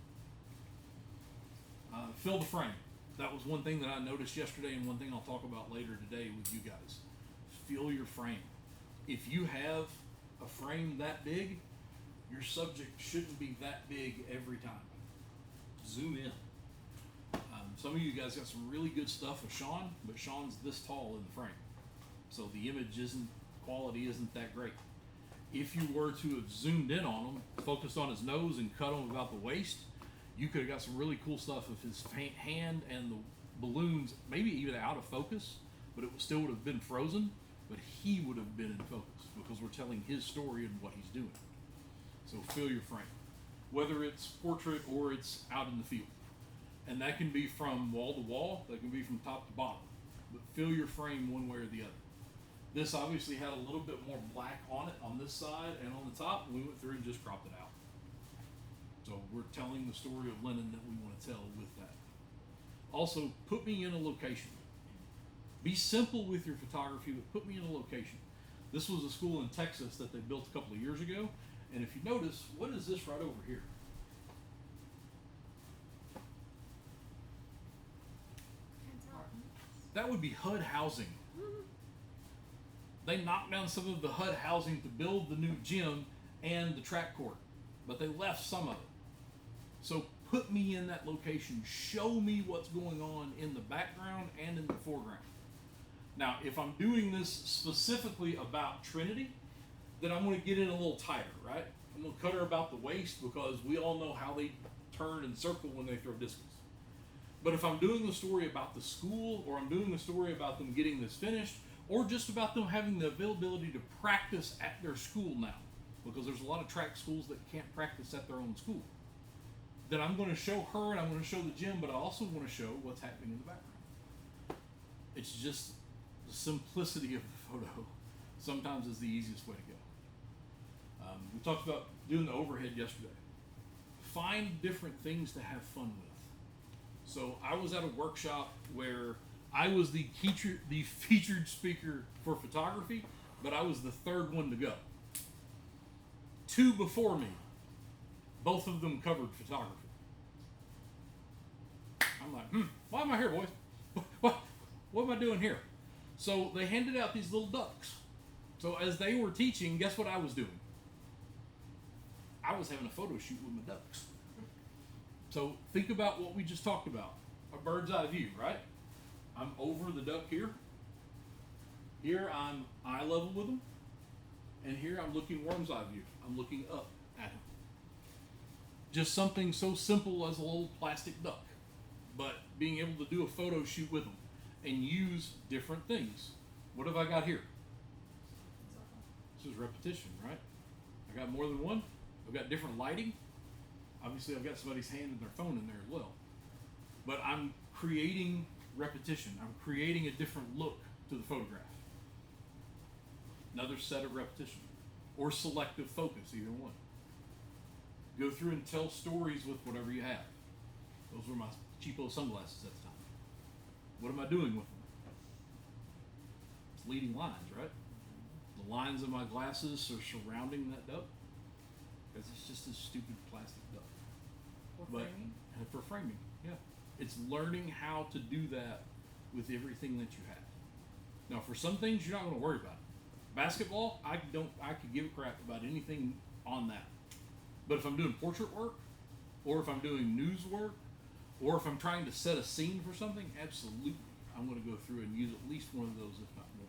Fill the frame. That was one thing that I noticed yesterday, and one thing I'll talk about later today with you guys. Fill your frame. If you have a frame that big, your subject shouldn't be that big every time. Zoom in. Some of you guys got some really good stuff with Sean, but Sean's this tall in the frame. So the image isn't quality isn't that great. If you were to have zoomed in on him, focused on his nose and cut him about the waist, you could have got some really cool stuff of his hand and the balloons, maybe even out of focus, but it still would have been frozen, but he would have been in focus because we're telling his story and what he's doing. So fill your frame, whether it's portrait or it's out in the field. And that can be from wall to wall, that can be from top to bottom, but fill your frame one way or the other. This obviously had a little bit more black on it on this side and on the top, and we went through and just cropped it out. So we're telling the story of Lennon that we want to tell with that. Also, put me in a location. Be simple with your photography, but put me in a location. This was a school in Texas that they built a couple of years ago, and if you notice, what is this right over here? That would be HUD housing. They knocked down some of the HUD housing to build the new gym and the track court, but they left some of it. So put me in that location. Show me what's going on in the background and in the foreground. Now, if I'm doing this specifically about Trinity, then I'm going to get in a little tighter, right? I'm going to cut her about the waist because we all know how they turn and circle when they throw discus. But if I'm doing the story about the school, or I'm doing the story about them getting this finished, or just about them having the availability to practice at their school now, because there's a lot of track schools that can't practice at their own school, then I'm going to show her and I'm going to show the gym, but I also want to show what's happening in the background. It's just the simplicity of the photo sometimes is the easiest way to go. We talked about doing the overhead yesterday. Find different things to have fun with. So I was at a workshop where I was the featured speaker for photography, but I was the third one to go. Two before me, both of them covered photography. I'm like, why am I here, boys? What am I doing here? So they handed out these little ducks. So as they were teaching, guess what I was doing? I was having a photo shoot with my ducks. So think about what we just talked about. A bird's eye view, right? I'm over the duck here. Here I'm eye level with him. And here I'm looking worm's eye view. I'm looking up at him. Just something so simple as a little plastic duck. But being able to do a photo shoot with them and use different things. What have I got here? This is repetition, right? I got more than one. I've got different lighting. Obviously, I've got somebody's hand and their phone in there as well. But I'm creating repetition. I'm creating a different look to the photograph. Another set of repetition. Or selective focus, either one. Go through and tell stories with whatever you have. Those were my cheapo sunglasses at the time. What am I doing with them? It's leading lines, right? The lines of my glasses are surrounding that duck. Because it's just a stupid plastic duck. For framing, yeah. It's learning how to do that with everything that you have. Now, for some things, you're not going to worry about it. Basketball, I could give a crap about anything on that. But if I'm doing portrait work, or if I'm doing news work, or if I'm trying to set a scene for something, absolutely, I'm going to go through and use at least one of those, if not more.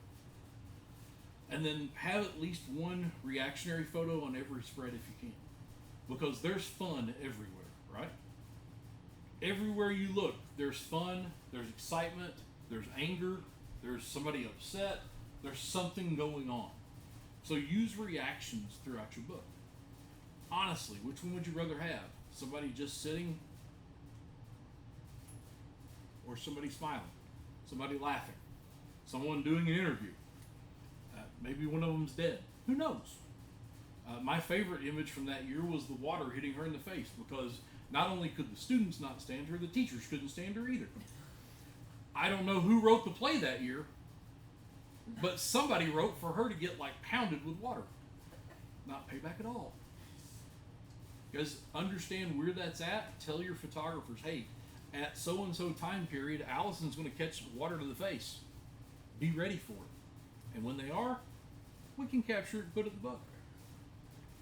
And then have at least one reactionary photo on every spread if you can. Because there's fun everywhere, right? Everywhere you look, there's fun, there's excitement, there's anger, there's somebody upset, there's something going on. So use reactions throughout your book. Honestly, which one would you rather have? Somebody just sitting, or somebody smiling, somebody laughing, someone doing an interview? Maybe one of them's dead. Who knows? My favorite image from that year was the water hitting her in the face, because not only could the students not stand her, the teachers couldn't stand her either. I don't know who wrote the play that year, but somebody wrote for her to get like pounded with water. Not payback at all. Because understand where that's at. Tell your photographers, hey, at so-and-so time period, Allison's going to catch water to the face. Be ready for it. And when they are, we can capture it and put it in the book.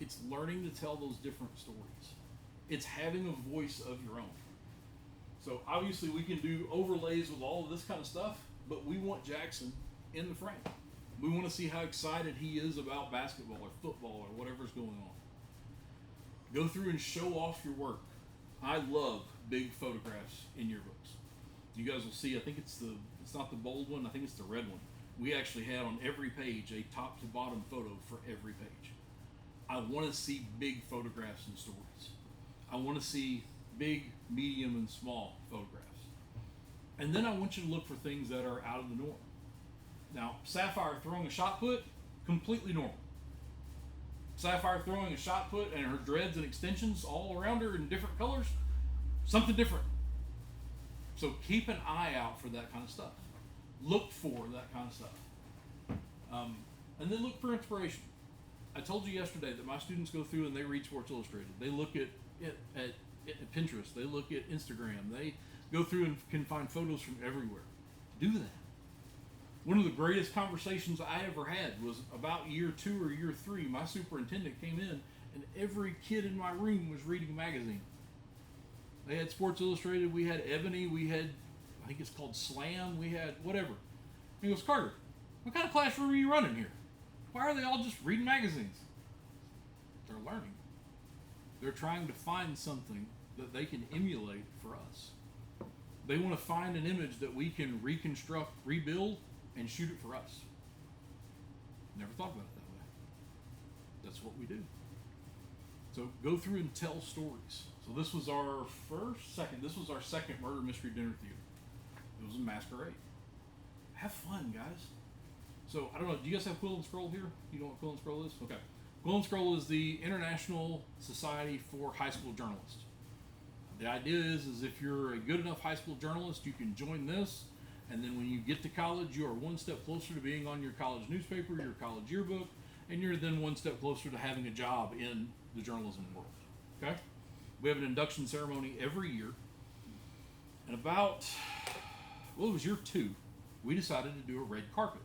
It's learning to tell those different stories. It's having a voice of your own. So obviously we can do overlays with all of this kind of stuff, but we want Jackson in the frame. We want to see how excited he is about basketball or football or whatever's going on. Go through and show off your work. I love big photographs in yearbooks. You guys will see, I think it's not the bold one, I think it's the red one. We actually had on every page a top to bottom photo for every page. I want to see big photographs and stories. I want to see big, medium, and small photographs. And then I want you to look for things that are out of the norm. Now, Sapphire throwing a shot put, completely normal. Sapphire throwing a shot put and her dreads and extensions all around her in different colors, something different. So keep an eye out for that kind of stuff. Look for that kind of stuff. And then look for inspiration. I told you yesterday that my students go through and they read Sports Illustrated. They look at Pinterest. They look at Instagram. They go through and can find photos from everywhere. Do that. One of the greatest conversations I ever had was about year 2 or year 3. My superintendent came in and every kid in my room was reading a magazine. They had Sports Illustrated, we had Ebony, we had, I think it's called Slam, we had whatever. He goes, Carter, what kind of classroom are you running here? Why are they all just reading magazines? They're learning. They're trying to find something that they can emulate for us. They want to find an image that we can reconstruct, rebuild, and shoot it for us. Never thought about it that way. That's what we do. So go through and tell stories. So this was our second murder mystery dinner theater. It was a masquerade. Have fun, guys. So I don't know, do you guys have Quill and Scroll here? You know what Quill and Scroll is? Okay. Quill and Scroll is the International Society for High School Journalists. The idea is if you're a good enough high school journalist, you can join this. And then when you get to college, you are one step closer to being on your college newspaper, your college yearbook, and you're then one step closer to having a job in the journalism world. Okay? We have an induction ceremony every year. And about, it was year 2, we decided to do a red carpet.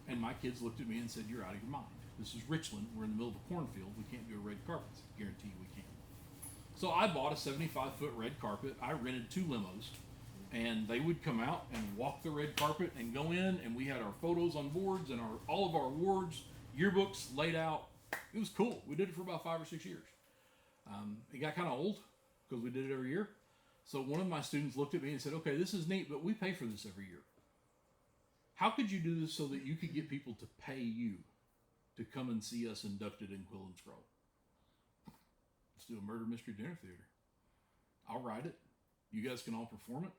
And my kids looked at me and said, you're out of your mind. This is Richland. We're in the middle of a cornfield. We can't do a red carpet. I guarantee you we can't. So I bought a 75-foot red carpet. I rented 2 limos. And they would come out and walk the red carpet and go in, and we had our photos on boards and all of our awards, yearbooks laid out. It was cool. We did it for about 5 or 6 years. It got kind of old because we did it every year. So one of my students looked at me and said, okay, this is neat, but we pay for this every year. How could you do this so that you could get people to pay you to come and see us inducted in Quill and Scroll? Let's do a murder mystery dinner theater. I'll write it. You guys can all perform it.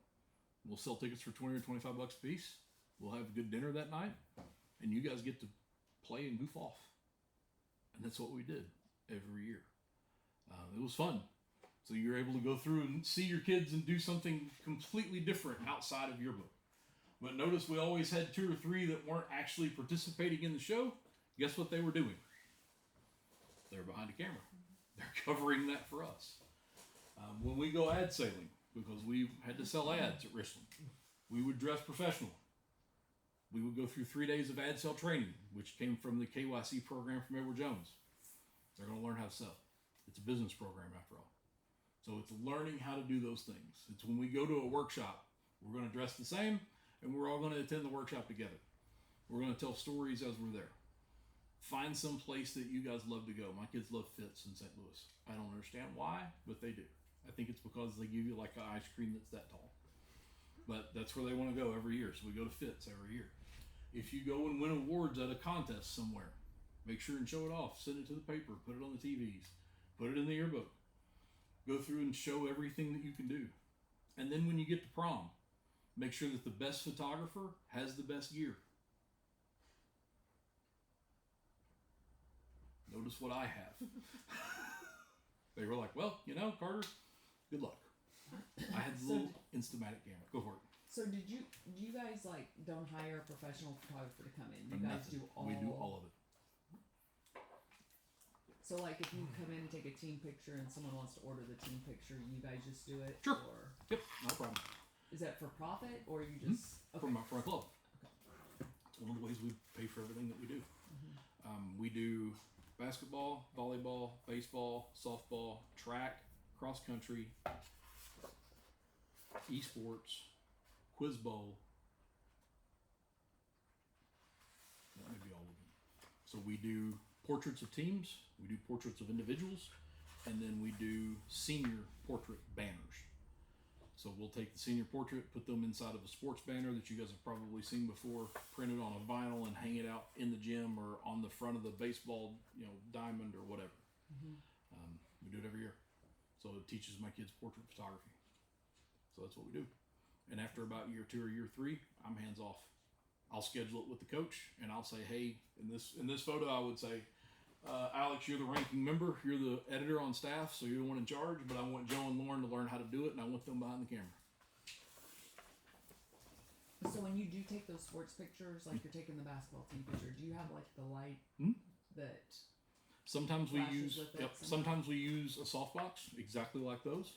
We'll sell tickets for $20 or $25 a piece. We'll have a good dinner that night, and you guys get to play and goof off. And that's what we did every year. It was fun. So you're able to go through and see your kids and do something completely different outside of your book. But notice we always had 2 or 3 that weren't actually participating in the show. Guess what they were doing? They were behind the camera. They're covering that for us. When we go ad sailing, because we had to sell ads at Richland, we would dress professional. We would go through 3 days of ad sale training, which came from the KYC program from Edward Jones. They're going to learn how to sell. It's a business program after all. So it's learning how to do those things. It's when we go to a workshop, we're going to dress the same, and we're all going to attend the workshop together. We're going to tell stories as we're there. Find some place that you guys love to go. My kids love Fitz in St. Louis. I don't understand why, but they do. I think it's because they give you like an ice cream that's that tall. But that's where they want to go every year. So we go to Fitz every year. If you go and win awards at a contest somewhere, make sure and show it off. Send it to the paper. Put it on the TVs. Put it in the yearbook. Go through and show everything that you can do. And then when you get to prom, make sure that the best photographer has the best gear. Notice what I have. They were like, well, you know, Carter, good luck. I had the little Instamatic camera. Go for it. So do you guys like don't hire a professional photographer to come in? You guys Nothing. do all. We do all of it. So like if you come in and take a team picture and someone wants to order the team picture, you guys just do it? Sure. Or Yep, no problem. is that for profit or you just For my club. It's one of the ways we pay for everything that we do. We do basketball, volleyball, baseball, softball, track, cross country, esports, quiz bowl. That may be all of them. So we do portraits of teams, we do portraits of individuals, and then we do senior portrait banners. So we'll take the senior portrait, put them inside of a sports banner that you guys have probably seen before, print it on a vinyl and hang it out in the gym or on the front of the baseball, diamond or whatever. We do it every year. So it teaches my kids portrait photography. So that's what we do. And after about year 2 or year 3, I'm hands off. I'll schedule it with the coach and I'll say, hey, in this photo, I would say, Alex, you're the ranking member, you're the editor on staff, so you're the one in charge, but I want Joe and Lauren to learn how to do it, and I want them behind the camera. So when you do take those sports pictures, like you're taking the basketball team picture, do you have like the light that Sometimes we flashes use with it yep, somehow? sometimes we use a softbox, exactly like those.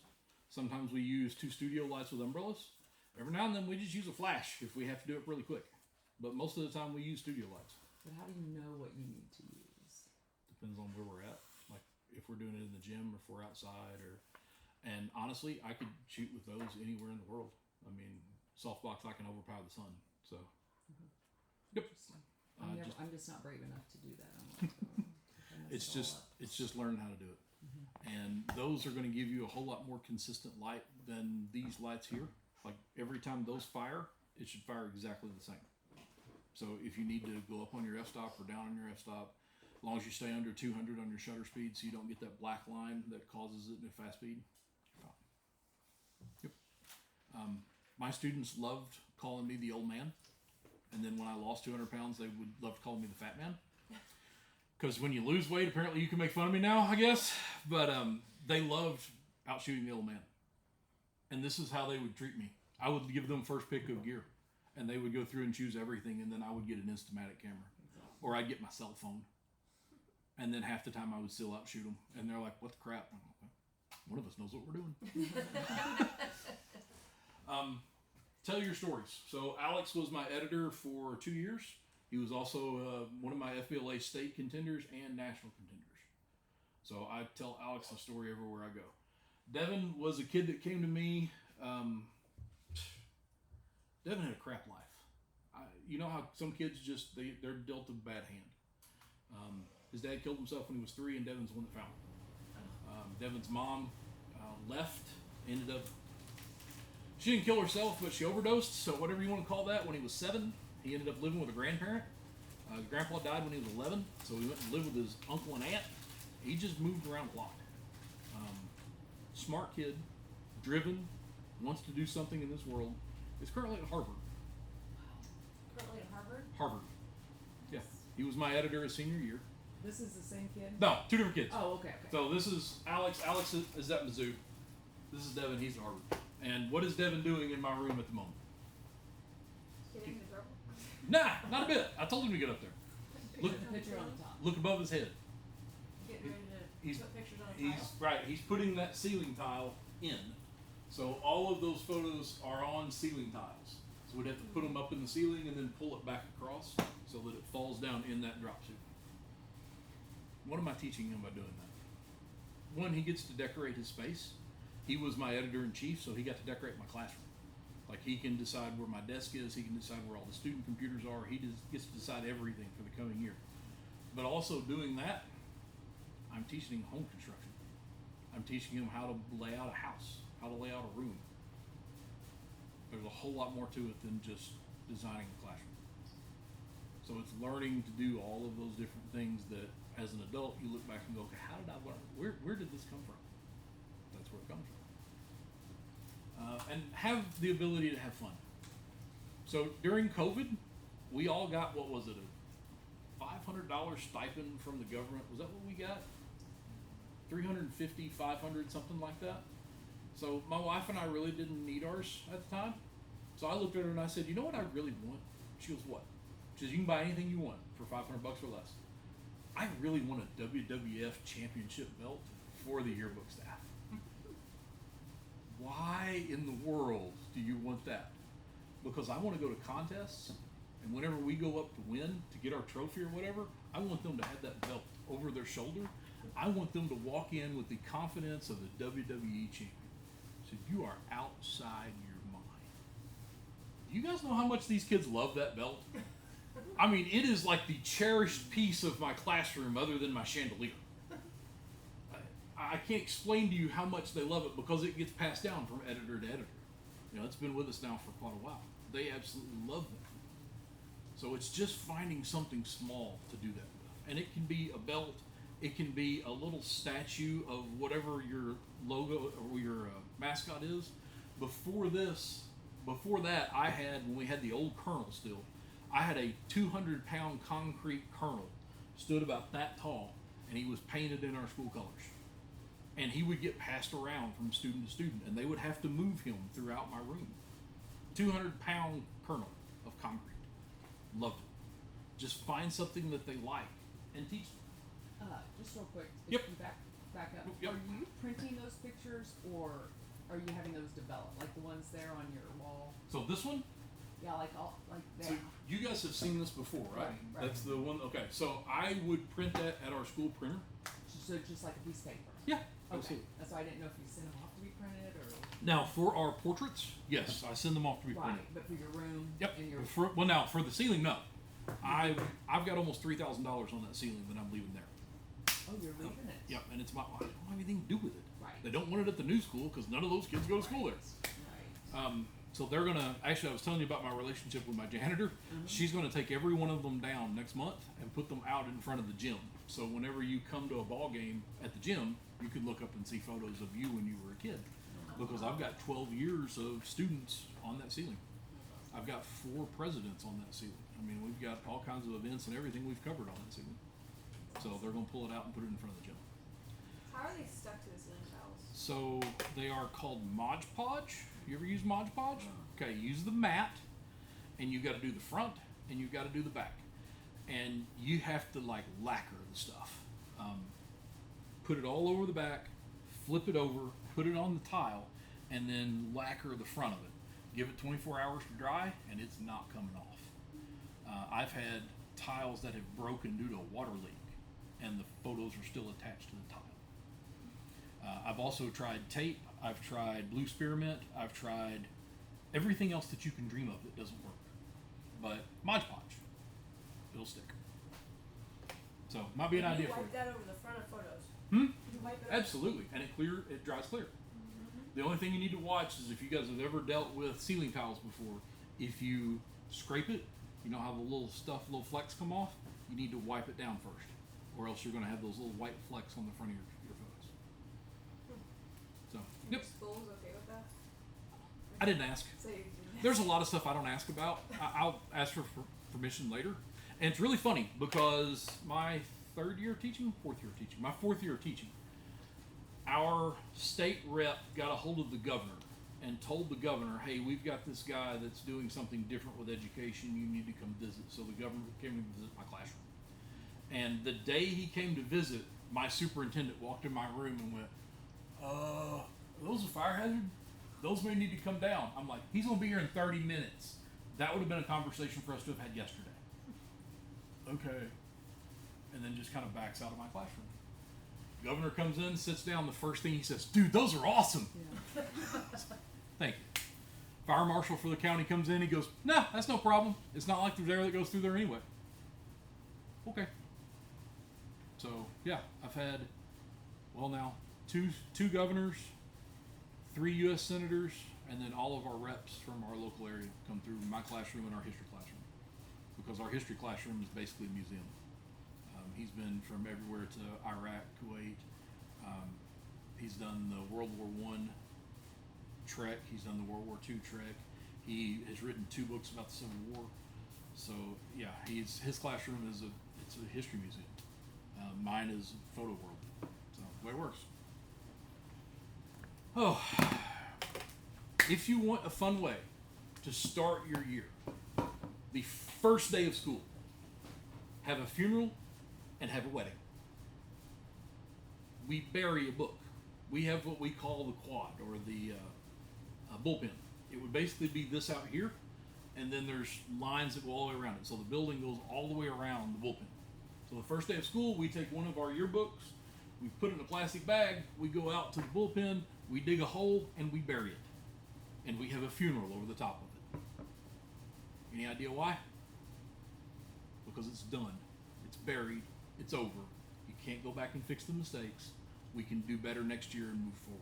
Sometimes we use 2 studio lights with umbrellas. Every now and then we just use a flash if we have to do it really quick. But most of the time we use studio lights. But how do you know what you need to use? Depends on where we're at. Like if we're doing it in the gym or if we're outside and honestly, I could shoot with those anywhere in the world. I mean, softbox, I can overpower the sun. So, yep. Interesting. I'm just not brave enough to do that. I'm like, It's just learning how to do it. And those are going to give you a whole lot more consistent light than these lights here. Like every time those fire, it should fire exactly the same. So if you need to go up on your f-stop or down on your f-stop, as long as you stay under 200 on your shutter speed so you don't get that black line that causes it in a fast speed, you're fine. Yep. My students loved calling me the old man. And then when I lost 200 pounds, they would love to call me the fat man. Because when you lose weight, apparently you can make fun of me now, I guess. But they loved outshooting the old man. And this is how they would treat me. I would give them first pick of gear. And they would go through and choose everything. And then I would get an Instamatic camera. Or I'd get my cell phone. And then half the time I would still outshoot them. And they're like, what the crap? I'm like, one of us knows what we're doing. Tell your stories. So Alex was my editor for 2 years. He was also one of my FBLA state contenders and national contenders. So I tell Alex the story everywhere I go. Devin was a kid that came to me. Devin had a crap life. You know how some kids just, they're dealt a bad hand. His dad killed himself when he was 3 and Devin's the one that found him. Devin's mom left, ended up, she didn't kill herself, but she overdosed. So whatever you want to call that, when he was 7, he ended up living with a grandparent. Grandpa died when he was 11, so he went to live with his uncle and aunt. He just moved around a lot. Smart kid, driven, wants to do something in this world. Is currently at Harvard. Currently at Harvard? Harvard. Yeah. He was my editor his senior year. This is the same kid? No, 2 different kids. Oh, okay. So this is Alex. Alex is at Mizzou. This is Devin. He's at Harvard. And what is Devin doing in my room at the moment? Getting the trouble. Nah, not a bit. I told him to get up there. Look, The picture on the top. look above his head. Getting ready to He's- put pictures on a tile? Right. He's putting that ceiling tile in. So all of those photos are on ceiling tiles. So we'd have to put them up in the ceiling and then pull it back across so that it falls down in that drop suit. What am I teaching him by doing that? One, he gets to decorate his space. He was my editor-in-chief, so he got to decorate my classroom. Like he can decide where my desk is, he can decide where all the student computers are, he just gets to decide everything for the coming year. But also doing that, I'm teaching him home construction. I'm teaching him how to lay out a house, how to lay out a room. There's a whole lot more to it than just designing a classroom. So it's learning to do all of those different things that as an adult you look back and go, okay, how did I learn? Where did this come from? That's where it comes from. And have the ability to have fun. So during COVID, we all got, what was it, a $500 stipend from the government? Was that what we got? 350, 500, something like that. So my wife and I really didn't need ours at the time. So I looked at her and I said, you know what I really want? She goes, what? She says, you can buy anything you want for $500 or less. I really want a WWF championship belt for the yearbook staff. Why in the world do you want that? Because I want to go to contests, and whenever we go up to win, to get our trophy or whatever, I want them to have that belt over their shoulder. I want them to walk in with the confidence of the WWE champion. So you are outside your mind. Do you guys know how much these kids love that belt? I mean, it is like the cherished piece of my classroom other than my chandelier. I can't explain to you how much they love it because it gets passed down from editor to editor. You know, it's been with us now for quite a while. They absolutely love that. So it's just finding something small to do that with. And it can be a belt, it can be a little statue of whatever your logo or your mascot is. Before that, I had, when we had the old colonel still, I had a 200-pound concrete colonel, stood about that tall, and he was painted in our school colors. And he would get passed around from student to student, and they would have to move him throughout my room. 200-pound colonel of concrete. Loved it. Just find something that they like and teach them. Just real quick, if Yep. you back up. Yep. Are you printing those pictures, or are you having those developed, like the ones there on your wall? So this one, Yeah, like that. so you guys have seen this before, right? Right. That's the one. Okay, so I would print that at our school printer. So just like a piece of paper. Yeah, Okay. absolutely. That's why I didn't know if you sent them off to be printed or. Now for our portraits, yes, I send them off to be Right, printed. but for your room. Yep. And your. Well, now for the ceiling, no. I've got almost $3,000 on that ceiling that I'm leaving there. Oh, you're leaving it. Yep, and it's my. I don't have anything to do with it. Right. They don't want it at the new school because none of those kids go to school there. Right. So they're gonna. Actually, I was telling you about my relationship with my janitor. She's gonna take every one of them down next month and put them out in front of the gym. So whenever you come to a ball game at the gym, you can look up and see photos of you when you were a kid. Because I've got 12 years of students on that ceiling. I've got 4 presidents on that ceiling. I mean, we've got all kinds of events and everything we've covered on that ceiling. So they're gonna pull it out and put it in front of the gym. How are they stuck to the ceiling tiles? So they are called Mod Podge. You ever use Mod Podge? Okay, use the mat, and you got to do the front, and you got to do the back, and you have to like lacquer the stuff. Put it all over the back, flip it over, put it on the tile, and then lacquer the front of it. Give it 24 hours to dry, and it's not coming off. I've had tiles that have broken due to a water leak, and the photos are still attached to the tile. I've also tried tape, I've tried blue spearmint, I've tried everything else that you can dream of that doesn't work. But Mod Podge, it'll stick. So might be an idea for you. Wipe that over the front of photos. Hmm? You wipe it over. Absolutely, and it dries clear. The only thing you need to watch is if you guys have ever dealt with ceiling tiles before, if you scrape it, you know how the little little flecks come off, you need to wipe it down first, or else you're going to have those little white flecks on the front of your photos. So, And yep, your school's okay with that? I didn't ask. So you There's a lot of stuff I don't ask about. I'll ask for permission later. And it's really funny because my fourth year of teaching, our state rep got a hold of the governor and told the governor, hey, we've got this guy that's doing something different with education. You need to come visit. So the governor came to visit my classroom. And the day he came to visit, my superintendent walked in my room and went, are those a fire hazard? Those may need to come down. I'm like, he's going to be here in 30 minutes. That would have been a conversation for us to have had yesterday. Okay. And then just kind of backs out of my classroom. Governor comes in, sits down. The first thing he says, dude, those are awesome. Yeah. Thank you. Fire marshal for the county comes in. He goes, nah, that's no problem. It's not like there's air that goes through there anyway. Okay. So, yeah, I've had, well now, two governors, 3 U.S. senators, and then all of our reps from our local area come through my classroom and our history classroom. Because our history classroom is basically a museum. He's been from everywhere to Iraq, Kuwait. He's done the World War I trek. He's done the World War II trek. He has written 2 books about the Civil War. So yeah, his classroom is it's a history museum. Mine is photo world. So the way it works. Oh, if you want a fun way to start your year, the first day of school, have a funeral and have a wedding. We bury a book. We have what we call the quad or the bullpen. It would basically be this out here, and then there's lines that go all the way around it. So the building goes all the way around the bullpen. So the first day of school, we take one of our yearbooks, we put it in a plastic bag, we go out to the bullpen, we dig a hole, and we bury it. And we have a funeral over the top of it. Any idea why? because it's done. It's buried. It's over. You can't go back and fix the mistakes. We can do better next year and move forward.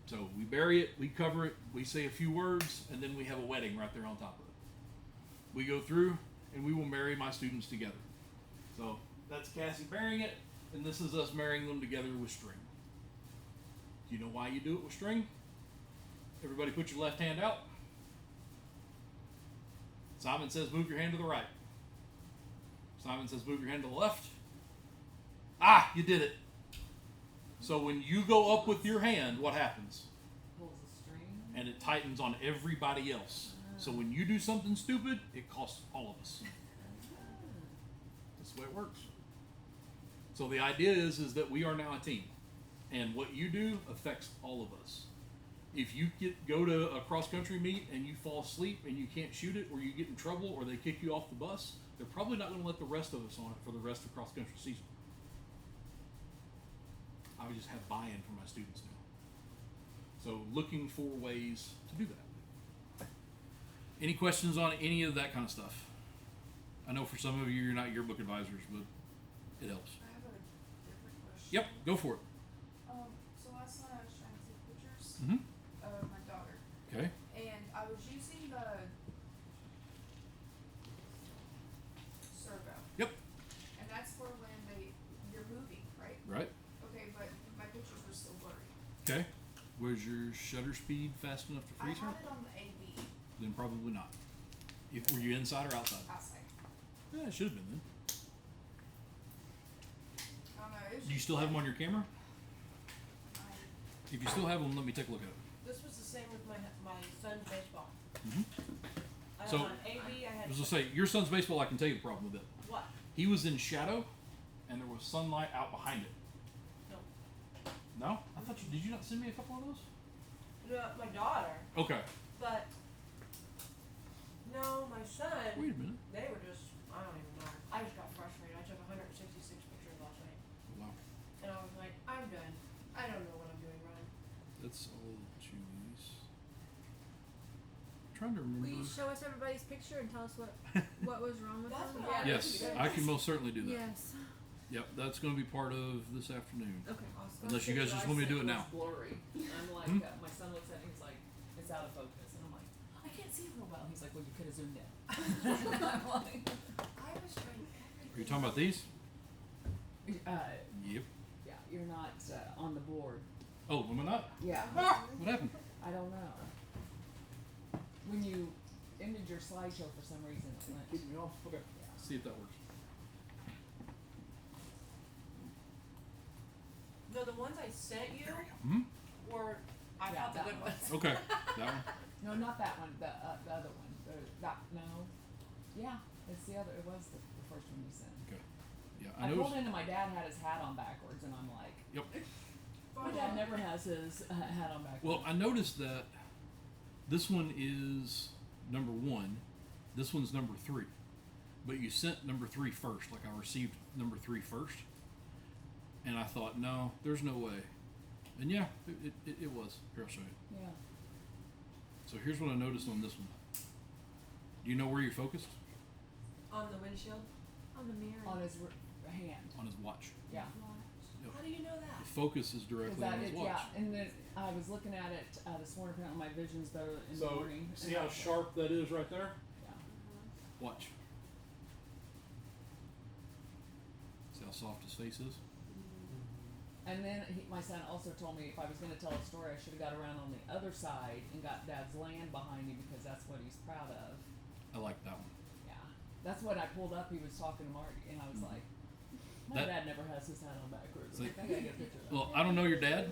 So we bury it, we cover it, we say a few words, and then we have a wedding right there on top of it. We go through and we will marry my students together. So that's Cassie burying it, and this is us marrying them together with string. Do you know why you do it with string? Everybody put your left hand out. Simon says move your hand to the right. Simon says move your hand to the left. Ah, you did it. So when you go up with your hand, what happens? Pulls the string. And it tightens on everybody else. So when you do something stupid, it costs all of us. That's the way it works. So the idea is that we are now a team. And what you do affects all of us. If you go to a cross-country meet and you fall asleep and you can't shoot it, or you get in trouble, or they kick you off the bus, they're probably not going to let the rest of us on it for the rest of cross-country season. I would just have buy-in from my students now. So looking for ways to do that. Any questions on any of that kind of stuff? I know for some of you, you're not yearbook advisors, but it helps. I have a different question. Yep, go for it. So last night I was trying to take pictures Mm-hmm. of my daughter, Okay. and I was using the servo, Yep. and that's for when you're moving, right? Right. Okay, but my pictures were still blurry. Okay. Was your shutter speed fast enough to I freeze her? had it on the AV Then probably not. Were you inside or outside? outside. Yeah, it should have been then. I don't know. It was Do you just still have them like- on your camera? I- If you still have them, let me take a look at it. This was the same with my son's baseball. Mhm. I So- had on AV. I I had was gonna say, your son's baseball, I can tell you the problem with it. what? He was in shadow, and there was sunlight out behind it. No. No? I thought did you not send me a couple of those? My daughter, Okay. but no, my son. Wait a minute. They were just. I don't even know. I just got frustrated. I took 166 pictures last night, Wow. and I was like, I'm done. I don't know what I'm doing wrong. That's all Julie's. Trying to remember. Will you show us everybody's picture and tell us what was wrong with That's them? what I- Yes, I can most certainly do that. Yes. Yep, that's going to be part of this afternoon. Okay. Awesome. Unless you guys just want me to do it now. Blurry. I'm like, Hmm? my son looks at it and he's like, it's out of focus. And I'm like, I can't see it real well. He's like, well, you could have zoomed in. I'm like, I was trying everything. Are you talking about these? Yep. yeah, you're not on the board. Oh, am I not? Yeah. What happened? I don't know. When you ended your slideshow for some reason, it went. Keep me off. Okay. Yeah. See if that works. No, the ones I sent you Hmm. were. I Yeah, thought the that good one. ones. Okay. That one. No, not that one. The other one. No. Yeah, it's the other. It was the first one you sent. Okay. Yeah, I I pulled noticed. in and my dad had his hat on backwards, and I'm like, Yep. my dad never has his hat on backwards. Well, I noticed that this one is number 1. This one's number 3. But you sent number 3 first. Like I received number 3 first. And I thought, no, there's no way. And yeah, it was. Here, I'll show you. Yeah. So here's what I noticed on this one. Do you know where you're focused? On the windshield. On the mirror. On his hand. On his watch. Yeah. How do you know The that? focus is Because directly on that his is, watch. yeah, and then I was looking at it this morning. Apparently, my vision's better in the morning. see and how I- sharp that is right there? Yeah. Watch. See how soft his face is? And then my son also told me if I was going to tell a story, I should have got around on the other side and got Dad's land behind me because that's what he's proud of. I like that one. Yeah, that's what I pulled up. He was talking to Mark, and I was like, my That- dad never has his hat on backwards. See- I gotta get a picture of that. Well, I don't know your dad,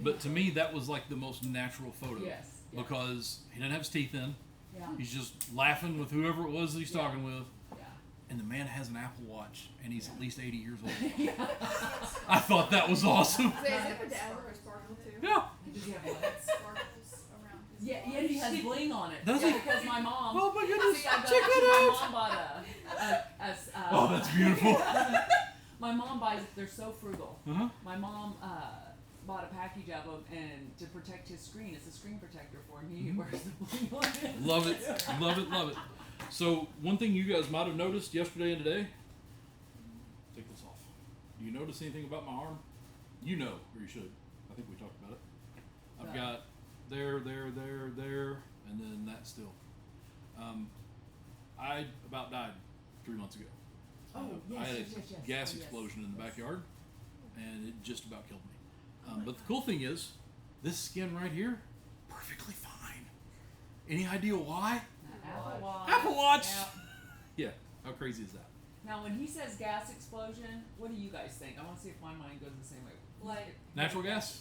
but to me that was like the most natural photo. Yes. Yeah. Because he doesn't have his teeth in. Yeah. He's just laughing with whoever it was that he's Yeah. talking with. Yeah. And the man has an Apple Watch, and he's Yeah. at least 80 years old. I thought that was awesome. Is it for dad or sparkle too? Yeah. Does he have lights? Sparkles around his Yeah, watch. yeah, he has bling on it. Does yeah, he? because my mom. Oh my goodness! See, I got, Check actually, it my out! mom bought Oh, that's beautiful. my mom buys. They're so frugal. Uh-huh. My mom bought a package of them, and to protect his screen, it's a screen protector for him. He wears the blue one. Love it, love it, love it. So one thing you guys might have noticed yesterday and today. Take this off. Do you notice anything about my arm? You know, or you should. I think we talked about it. I've got there, and then that still. I about died 3 months ago. Oh, yes, I had a yes. gas Oh, yes. explosion in the backyard, and it just about killed me. But the cool thing is, this skin right here, perfectly fine. Any idea why? Apple Watch. Apple Watch! Yeah. Yeah, how crazy is that? Now, when he says gas explosion, what do you guys think? I want to see if my mind goes the same way. Like, Natural gas?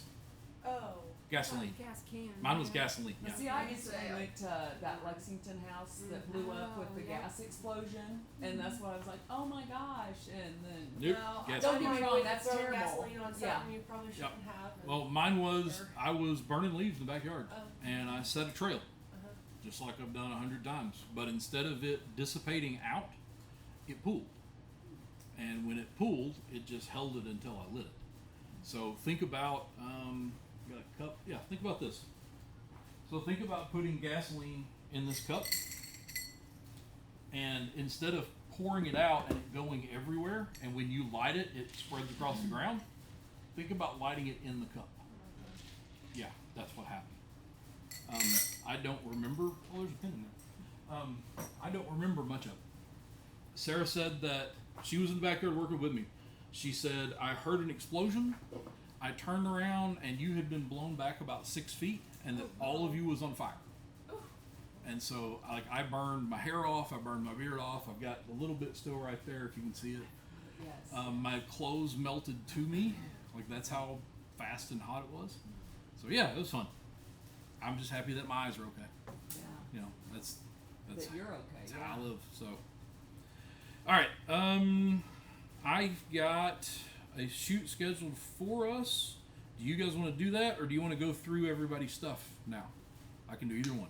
oh. Gasoline. Gas can. Mine was gasoline. Now, Yeah. see, I instantly went to that Lexington house that blew up with the gas explosion, and that's why I was like, oh my gosh, and then. Nope. Well, Gas- Don't get me find a wrong, way to that's throw terrible. gasoline on something Yeah. you probably shouldn't have. and- Well, mine was, I was burning leaves in the backyard, Oh. and I set a trail, Uh-huh. just like I've done 100 times. But instead of it dissipating out, it pooled. And when it pooled, it just held it until I lit it. So think about, got a cup? Yeah, think about this. So think about putting gasoline in this cup, and instead of pouring it out and it going everywhere, and when you light it, it spreads across the ground, think about lighting it in the cup. Yeah, that's what happened. I don't remember, oh, there's a pin in there. I don't remember much of it. Sarah said that she was in the backyard working with me. She said, I heard an explosion. I turned around and you had been blown back about 6 feet, and that all of you was on fire. And so, like, I burned my hair off, I burned my beard off. I've got a little bit still right there, if you can see it. Yes. My clothes melted to me, like that's how fast and hot it was. So yeah, it was fun. I'm just happy that my eyes are okay. Yeah. You know, that's That you're okay. that's Yeah. how I live. So, all right. I've got a shoot scheduled for us. Do you guys want to do that, or do you want to go through everybody's stuff now? I can do either one.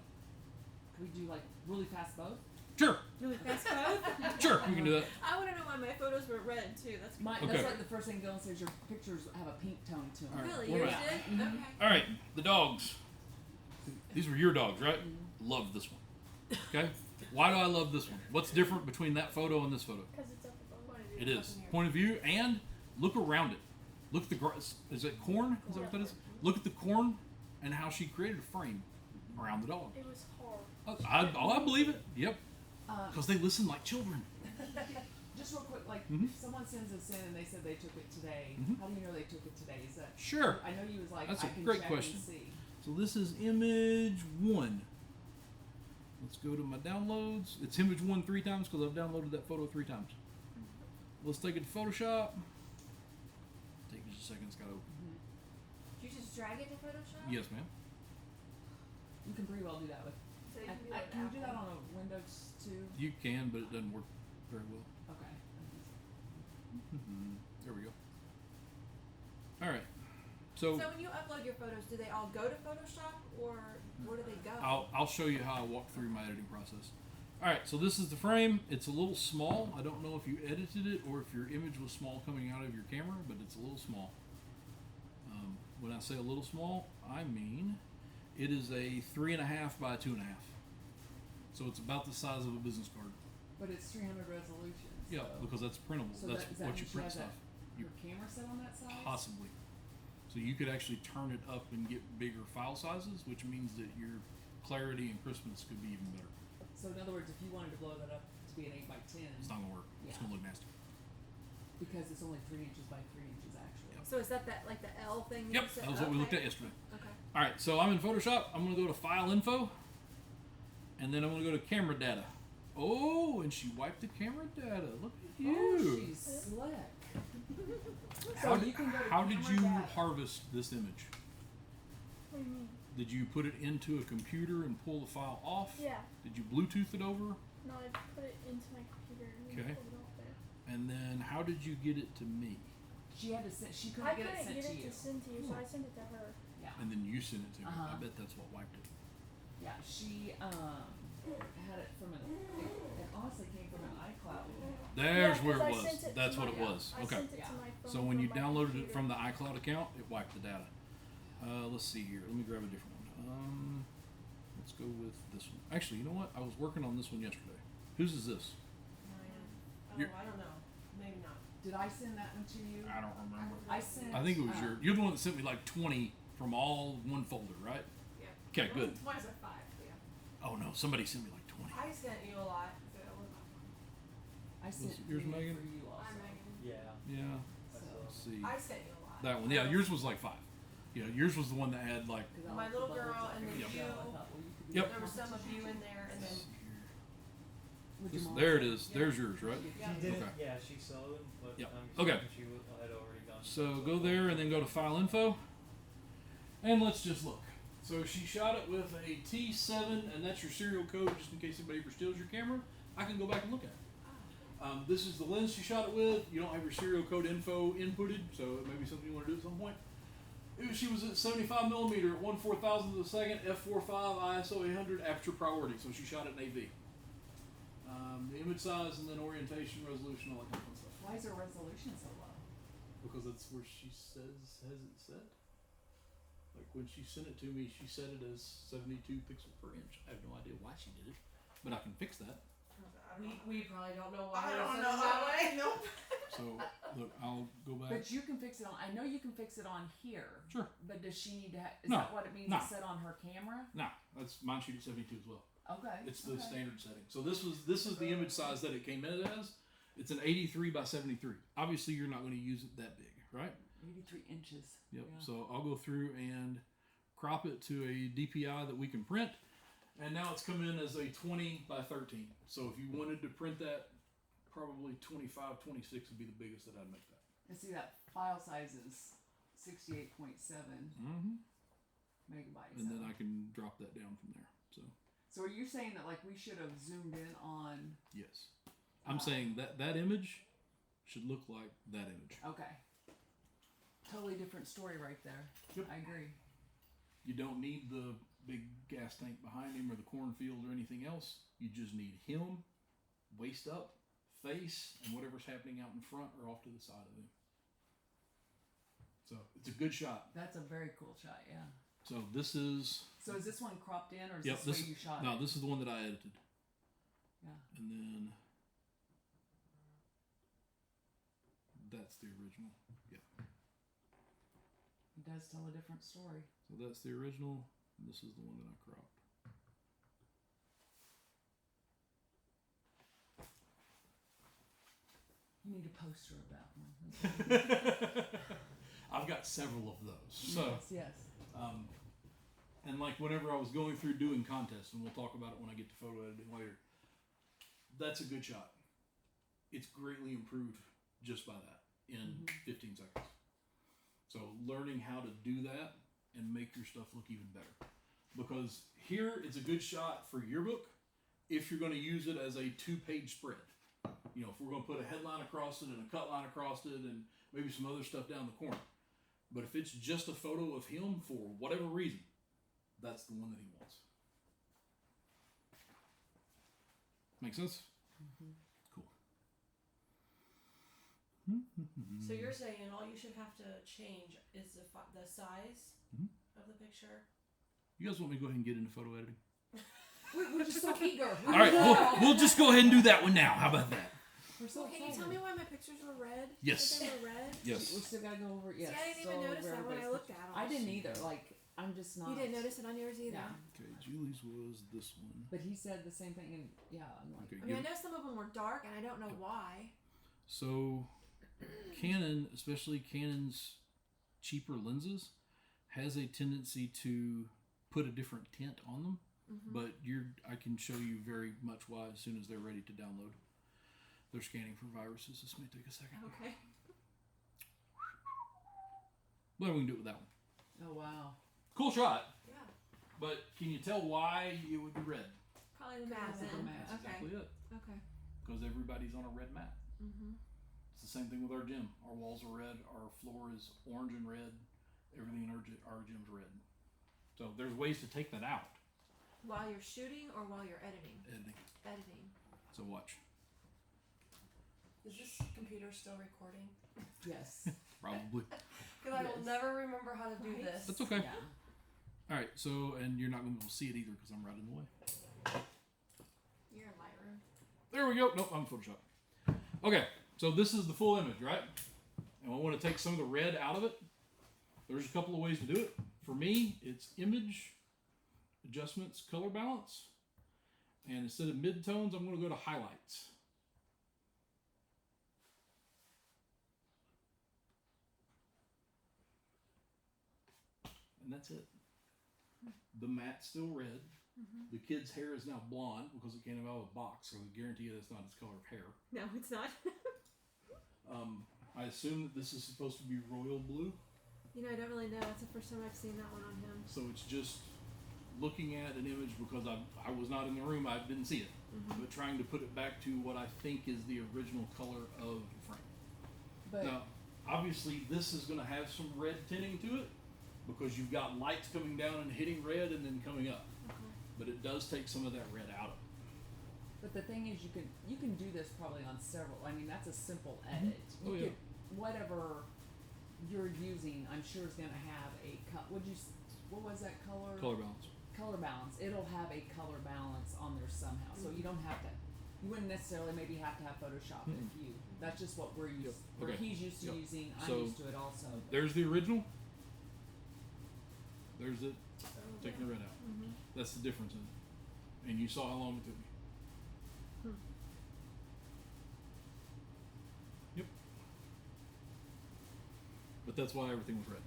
Can we do like really fast both? Sure, Really fast code? sure, we can do that. I want to know why my photos were red too. That's My, Okay. That's like the first thing Dylan says. Your pictures have a pink tone to them. All right. really What yours about- did. Mhm. Okay. All right, the dogs. These were your dogs, right? Love this one. Okay. Why do I love this one? What's different between that photo and this photo? Because it's up above. It is point of view, and look around it. Look at the grass. Is it corn? Is that what that is? Look at the corn and how she created a frame around the dog. It was hard. I believe it. Yep, Uh, because they listen like children. just real quick, like Mhm. if someone sends us in and they said they took it today, Mhm. how do you know they took it today? Is that Sure. I know you was like That's I a can great check question. and see. So this is image 1. Let's go to my downloads. It's image 1 3 times because I've downloaded that photo 3 times. Let's take it to Photoshop. Take just a second. It's got to open. Did you just drag it to Photoshop? Yes, ma'am. You can pretty well do that with. So you I, can do I, it can you with do that Apple. on a Windows too? You can, but it doesn't work very well. Okay. There we go. All right. So So when you upload your photos, do they all go to Photoshop or where do they go? I'll show you how I walk through my editing process. All right. So this is the frame. It's a little small. I don't know if you edited it or if your image was small coming out of your camera, but it's a little small. When I say a little small, I mean it is a 3.5 by 2.5. So it's about the size of a business card. But it's 300 resolution. Yeah, so. because that's printable. So That's that, does that what you mean she print has stuff. Your camera set on that size? Possibly. So you could actually turn it up and get bigger file sizes, which means that your clarity and crispness could be even better. So in other words, if you wanted to blow that up to be an 8 by 10, It's not gonna work. It's Yeah. gonna look nasty. because it's only 3 inches by 3 inches actually. So is that like the L thing? Yep, you said? that was what we looked at Okay. yesterday. Okay. All right, so I'm in Photoshop. I'm gonna go to File Info, and then I'm gonna go to Camera Data. Oh, and she wiped the camera data. Look at you. Oh, she's slick. How, So you can go to how did camera you data. harvest this image? What do you mean? Did you put it into a computer and pull the file off? Yeah. Did you Bluetooth it over? No, I put it into my computer and Okay. pulled it off there. And then how did you get it to me? She had to send. She couldn't I get it couldn't sent get to it you. to send to you, so I sent it to her. Yeah. And then you sent it to me. I Uh-huh. bet that's what wiped it. Yeah. She had it from it honestly came from an iCloud. There's Yeah, where 'cause it I was. sent it That's to what my- it was. I Okay. sent it Yeah. to my phone So when from you my downloaded it computer. from the iCloud account, it wiped the data. Let's see here. Let me grab a different one. Let's go with this one. Actually, you know what? I was working on this one yesterday. Whose is this? Oh, You're- I don't know. Maybe not. Did I send that one to you? I don't remember. I sent. I think it was you're the one that sent me like 20 from all one folder, right? Yeah. Okay, good. Mine was at 5, but yeah. Oh no, somebody sent me like 20. I sent you a lot. So it wasn't that one. I sent yours, three Megan? for you also. I'm Megan. Yeah. Yeah. I So- Let's saw. see. I sent you a lot. That one. Yeah, yours was like 5. Yeah, yours was the one that had like. 'Cause I My like little the girl bubbles and I then could you. show. I thought, well, you could do Yep. that There were some of you in there, and then with your mom. There it is. There's yours, right? Yeah. She didn't. Okay. Yeah, she saw them, but Yep. I'm Okay. she had already gone. So go there and then go to File Info, and let's just look. So she shot it with a T7, and that's your serial code, just in case anybody ever steals your camera. I can go back and look at it. This is the lens she shot it with. You don't have your serial code info inputted, so it may be something you want to do at some point. She was at 75 millimeter at 1/4000th of a second, f4.5 ISO 800 aperture priority. So she shot it in AV. The image size and then orientation, resolution, all that kind of fun stuff. Why is her resolution so low? Because that's where she has it set. Like when she sent it to me, she set it as 72 pixels per inch. I have no idea why she did it, but I can fix that. we probably don't know why. I we don't said it know that that way. Nope. So look, I'll go back. But you can fix it on. I know you can fix it on here. Sure. But does she need to? Is No. that what it means No. to set on her camera? No, that's mine. Shoot at 72 as well. Okay. It's the okay. standard setting. So this is the image size that it came in as. It's an 83 by 73. Obviously, you're not going to use it that big, right? 83 inches. Yep. Yeah. So I'll go through and crop it to a DPI that we can print. And now it's come in as a 20 by 13. So if you wanted to print that, probably 25, 26 would be the biggest that I'd make that. And see that file size is 68.7 Mm-hmm. megabytes. And then I can drop that down from there. So are you saying that like we should have zoomed in on? Yes. I'm saying that image should look like that image. Okay. Totally different story right there. Yep. I agree. You don't need the big gas tank behind him or the cornfield or anything else. You just need him, waist up, face, and whatever's happening out in front or off to the side of him. So it's a good shot. That's a very cool shot. Yeah. So this is So is this one cropped in, or is Yep, this this- the way you shot no, it? this is the one that I edited, Yeah. and then that's the original. Yeah. It does tell a different story. So that's the original, and this is the one that I cropped. You need a poster of that one. I've got several of those. So, yes. and like whenever I was going through doing contests, and we'll talk about it when I get to photo editing later, that's a good shot. It's greatly improved just by that in 15 seconds. So learning how to do that and make your stuff look even better. Because here it's a good shot for yearbook if you're going to use it as a 2-page spread. You know, if we're going to put a headline across it and a cut line across it and maybe some other stuff down the corner. But if it's just a photo of him for whatever reason, that's the one that he wants. Make sense? Mm-hmm. Cool. So you're saying all you should have to change is the size of the picture. You guys want me to go ahead and get into photo editing? We're just so eager. All right, we'll just go ahead and do that one now. How about that? We're so Can you tell me why my pictures were red? Yes. They were red. We Yes. still gotta go over. Yes. See, I didn't even still notice over that when I everybody's looked at pictures. them. I didn't either. Like, I'm just not. You didn't notice it on yours either. Yeah. Okay, Julie's was this one. But he said the same thing, and yeah, I'm like, Okay, I mean, I give- know some of them were dark, and I don't know why. So Canon, especially Canon's cheaper lenses, has a tendency to put a different tint on them. But I can show you very much why as soon as they're ready to download. They're scanning for viruses. This may take a second. Okay. But we can do it with that one. oh wow. Cool shot. Yeah. But can you tell why it would be red? Probably the Mat mat then. then. mat. That's Okay. exactly it. Okay. Because everybody's on a red mat. Mm-hmm. It's the same thing with our gym. Our walls are red. Our floor is orange and red. Everything in our gym's red. So there's ways to take that out. While you're shooting or while you're editing? Editing. Editing. So watch. Is this computer still recording? Yes. Probably. Because I will Yes. never remember how to do Right. this. That's okay. Yeah. All right. So, and you're not going to be able to see it either because I'm right in the way. You're in Lightroom. There we go. Nope, I'm Photoshop. Okay, so this is the full image, right? And I want to take some of the red out of it. There's a couple of ways to do it. For me, it's image, adjustments, color balance. And instead of midtones, I'm going to go to highlights. And that's it. The matte's still red. The kid's hair is now blonde because it came out of a box, so I guarantee you that's not his color of hair. No, it's not. I assume that this is supposed to be royal blue, You know, I don't really know. It's the first time I've seen that one on him. so it's just looking at an image because I was not in the room, I didn't see it, but trying to put it back to what I think is the original color of the frame. But Now, obviously, this is going to have some red tinting to it because you've got lights coming down and hitting red and then coming up. But it does take some of that red out of it. But the thing is, you can do this probably on several. I mean, that's a simple edit. Oh, You yeah. could, whatever you're using, I'm sure is going to have a what was that color? Color balance. Color balance. It'll have a color balance on there somehow. So you don't have to. You wouldn't necessarily maybe have to have Photoshop if you. That's just what we're used. Where Okay. he's used to Yep. using. I'm So, used to it also. There's the original. There's it. Taking the red out. That's the difference in it. And you saw how long it took me. Yep. But that's why everything was red.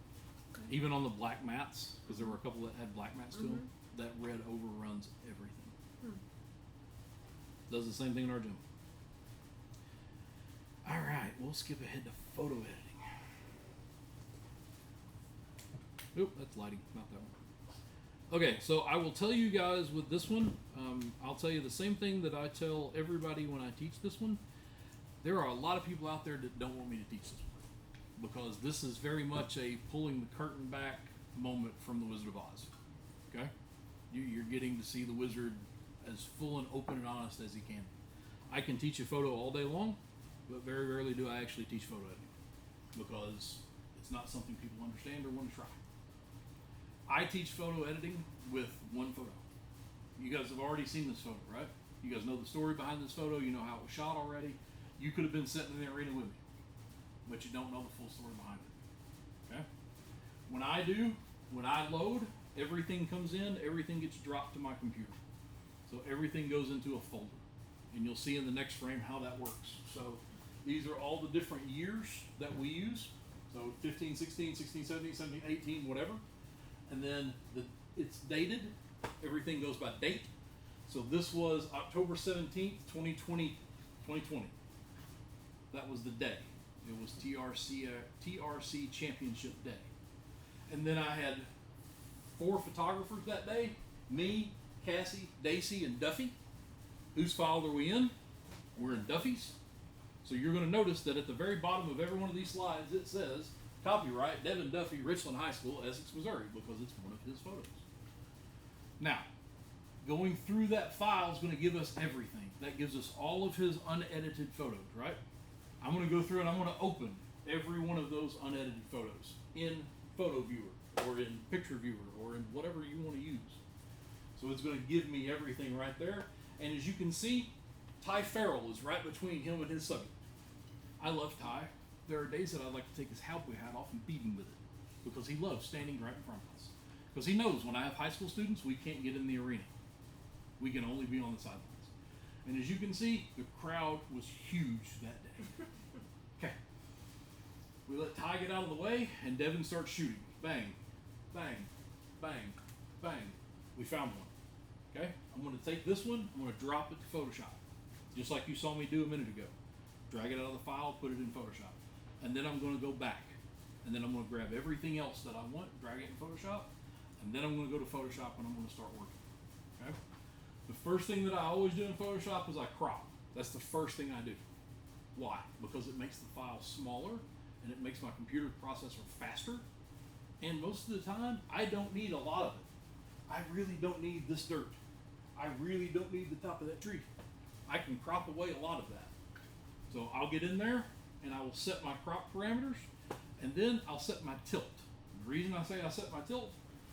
Even on the black mats, because there were a couple that had black mats to them, that red overruns everything. Does the same thing in our gym. All right, we'll skip ahead to photo editing. Oop, that's lighting, not that one. Okay, so I will tell you guys with this one, I'll tell you the same thing that I tell everybody when I teach this one. There are a lot of people out there that don't want me to teach this one because this is very much a pulling the curtain back moment from the Wizard of Oz. Okay? You're getting to see the wizard as full and open and honest as he can be. I can teach a photo all day long, but very rarely do I actually teach photo editing because it's not something people understand or want to try. I teach photo editing with one photo. You guys have already seen this photo, right? You guys know the story behind this photo. You know how it was shot already. You could have been sitting in the arena with me, but you don't know the full story behind it. Okay? When I load, everything comes in, everything gets dropped to my computer. So everything goes into a folder. And you'll see in the next frame how that works. So these are all the different years that we use. So 15, 16, 16, 17, 17, 18, whatever. And then it's dated. Everything goes by date. So this was October 17th, 2020. That was the day. It was TRC Championship Day. And then I had 4 photographers that day. Me, Cassie, Daisy, and Duffy. Whose file are we in? We're in Duffy's. So you're going to notice that at the very bottom of every one of these slides it says copyright Devin Duffy, Richland High School, Essex, Missouri, because it's one of his photos. Now, going through that file is going to give us everything. That gives us all of his unedited photos, right? I'm going to go through and I'm going to open every one of those unedited photos in Photo Viewer or in Picture Viewer or in whatever you want to use. So it's going to give me everything right there. And as you can see, Ty Farrell is right between him and his subject. I love Ty. There are days that I'd like to take his cowboy hat off and beat him with it because he loves standing right in front of us. Because he knows when I have high school students, we can't get in the arena. We can only be on the sidelines. And as you can see, the crowd was huge that day. Okay. We let Ty get out of the way, and Devin starts shooting. Bang, bang, bang, bang. We found one. Okay? I'm going to take this one, I'm going to drop it to Photoshop. Just like you saw me do a minute ago. Drag it out of the file, put it in Photoshop. And then I'm going to go back. And then I'm going to grab everything else that I want, drag it in Photoshop. And then I'm going to go to Photoshop and I'm going to start working. Okay? The first thing that I always do in Photoshop is I crop. That's the first thing I do. Why? Because it makes the file smaller and it makes my computer processor faster. And most of the time, I don't need a lot of it. I really don't need this dirt. I really don't need the top of that tree. I can crop away a lot of that. So I'll get in there and I will set my crop parameters And then I'll set my tilt. The reason I say I set my tilt,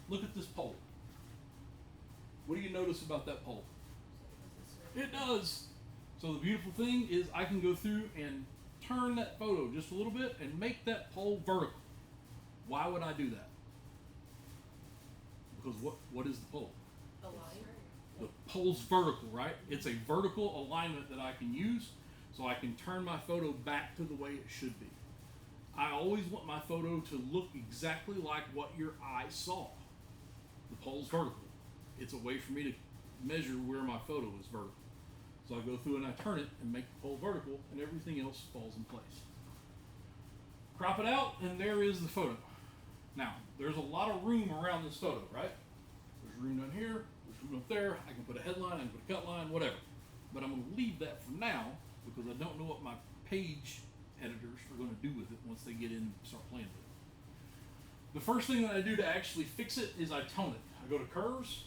look at this pole. What do you notice about that pole? It does. So the beautiful thing is I can go through and turn that photo just a little bit and make that pole vertical. Why would I do that? Because what is the pole? A line. The pole's vertical, right? It's a vertical alignment that I can use so I can turn my photo back to the way it should be. I always want my photo to look exactly like what your eye saw. The pole's vertical. It's a way for me to measure where my photo is vertical. So I go through and I turn it and make the pole vertical, and everything else falls in place. Crop it out, and there is the photo. Now, there's a lot of room around this photo, right? There's room down here, there's room up there. I can put a headline, I can put a cut line, whatever. But I'm going to leave that for now because I don't know what my page editors are going to do with it once they get in and start playing with it. The first thing that I do to actually fix it is I tone it. I go to curves,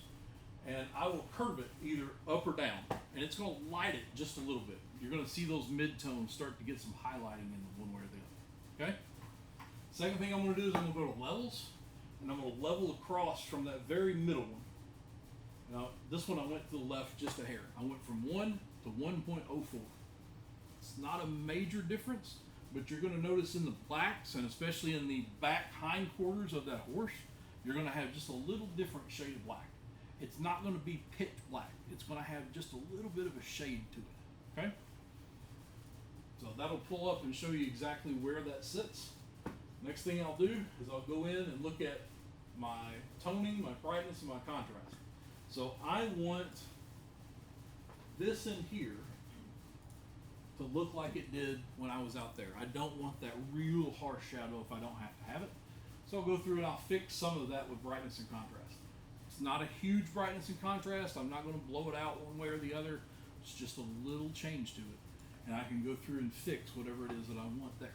and I will curve it either up or down, and it's going to light it just a little bit. You're going to see those mid-tones start to get some highlighting in them one way or the other. Okay? Second thing I'm going to do is I'm going to go to levels, and I'm going to level across from that very middle one. Now, this one I went to the left just a hair. I went from 1 to 1.04. It's not a major difference, but you're going to notice in the blacks, and especially in the back hindquarters of that horse, you're going to have just a little different shade of black. It's not going to be pitch black. It's going to have just a little bit of a shade to it. Okay? So that'll pull up and show you exactly where that sits. Next thing I'll do is I'll go in and look at my toning, my brightness, and my contrast. So I want this in here to look like it did when I was out there. I don't want that real harsh shadow if I don't have to have it. So I'll go through and I'll fix some of that with brightness and contrast. It's not a huge brightness and contrast. I'm not going to blow it out one way or the other. It's just a little change to it. And I can go through and fix whatever it is that I want there.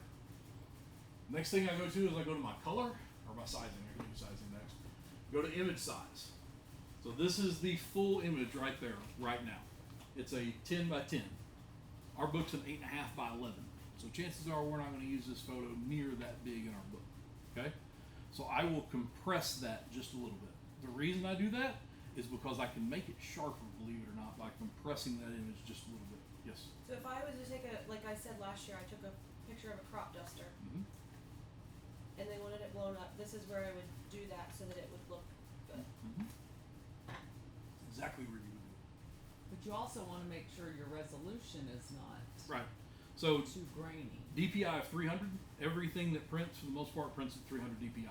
Next thing I go to is I go to my color, or my sizing. I can do sizing next. Go to image size. So this is the full image right there, right now. It's a 10 by 10. Our book's an 8.5 by 11. So chances are we're not going to use this photo near that big in our book. Okay? So I will compress that just a little bit. The reason I do that is because I can make it sharper, believe it or not, by compressing that image just a little bit. Yes? So if I was to take like I said last year, I took a picture of a crop duster, Mm-hmm. and they wanted it blown up. This is where I would do that so that it would look good. Mm-hmm. Exactly where you would do it. But you also want to make sure your resolution is not Right. So too grainy. DPI of 300, everything that prints, for the most part, prints at 300 DPI.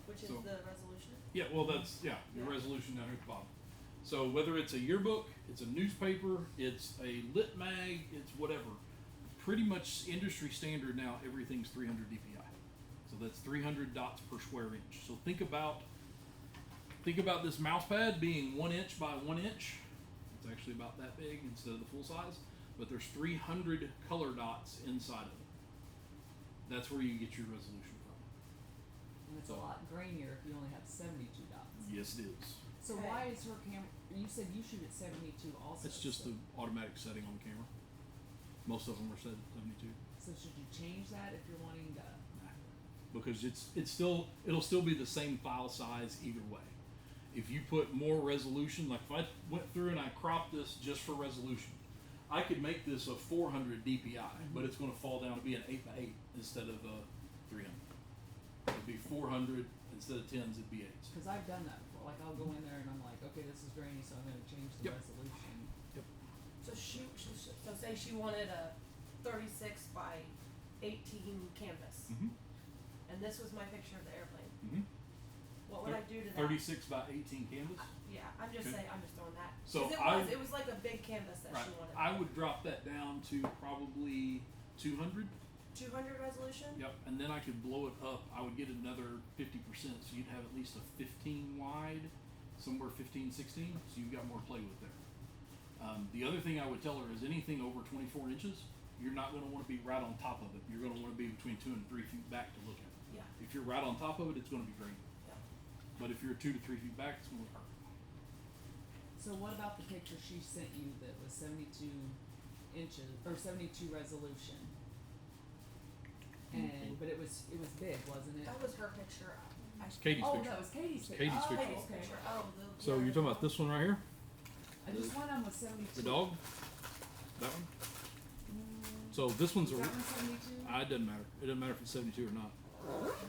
Which is So- the resolution. Yeah, well, that's, your Yeah. resolution down here at the bottom. So whether it's a yearbook, it's a newspaper, it's a lit mag, it's whatever. Pretty much industry standard now, everything's 300 DPI. So that's 300 dots per square inch. So think about this mouse pad being 1 inch by 1 inch. It's actually about that big instead of the full size, but there's 300 color dots inside of it. That's where you get your resolution from. And it's a lot grainier if you only have 72 dots. Yes, it is. So Okay. why is her camera? You said you shoot at 72 also. It's just so, the automatic setting on the camera. Most of them are set at 72. So should you change that if you're wanting to? Because it'll still be the same file size either way. If you put more resolution, like if I went through and I cropped this just for resolution, I could make this a 400 DPI, but it's going to fall down to be an 8x8 instead of a 300. It'd be 400 instead of 10s. It'd be 8s. Because I've done that before. Like I'll go in there and I'm like, okay, this is grainy, so I'm going to change the Yep. resolution. So say she wanted a 36 by 18 canvas, Mm-hmm. and this was my picture of the airplane. Mm-hmm. What would I do to that? 36 by 18 canvas. Yeah, I'm just Okay. saying. I'm just throwing that. So 'Cause it was like a big canvas that Right. she wanted. I would drop that down to probably 200. 200 resolution. Yep, and then I could blow it up. I would get another 50%, so you'd have at least a 15 wide, somewhere 15, 16, so you've got more to play with there. The other thing I would tell her is anything over 24 inches, you're not going to want to be right on top of it. You're going to want to be between 2 and 3 feet back to look at it. Yeah. If you're right on top of it, it's going to be green. Yeah. But if you're 2 to 3 feet back, it's going to look perfect. So what about the picture she sent you that was 72 inches or 72 resolution? and but it was big, wasn't it? That was her picture. Katie's Oh, picture. that was Katie's picture. Katie's Oh, picture. Katie's okay. picture. Oh, So you're talking about this one right here? This one was 72. The dog? That one? So this one's Was a. that one 72? It doesn't matter. It doesn't matter if it's 72 or not.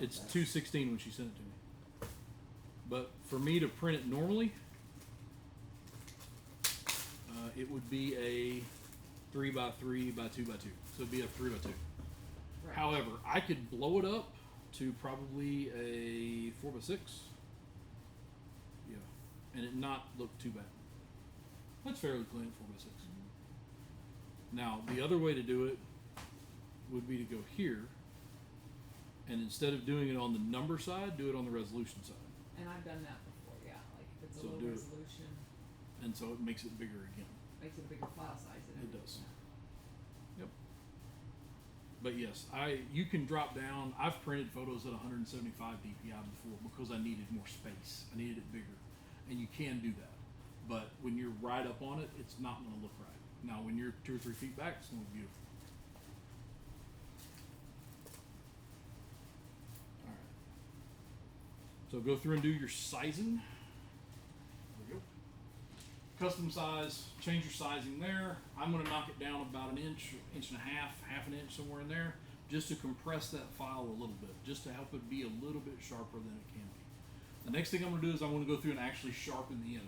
It's 216 when she sent it to me. But for me to print it normally, it would be a 3x3 by 2x2. So it'd be a 3x2. Right. However, I could blow it up to probably a 4x6. Yeah. And it not look too bad. That's fairly clean at 4x6. Now, the other way to do it would be to go here, and instead of doing it on the number side, do it on the resolution side. And I've done that before, yeah. Like if it's a So low do it. resolution, And so it makes it bigger again. makes it a bigger file size. It does. Yep. But yes, you can drop down. I've printed photos at 175 dpi before because I needed more space. I needed it bigger, and you can do that. But when you're right up on it, it's not going to look right. Now, when you're 2 or 3 feet back, it's going to look beautiful. All right. So go through and do your sizing. There we go. Custom size, change your sizing there. I'm going to knock it down about an inch, inch and a half, half an inch, somewhere in there, just to compress that file a little bit, just to help it be a little bit sharper than it can be. The next thing I'm going to do is I'm going to go through and actually sharpen the image.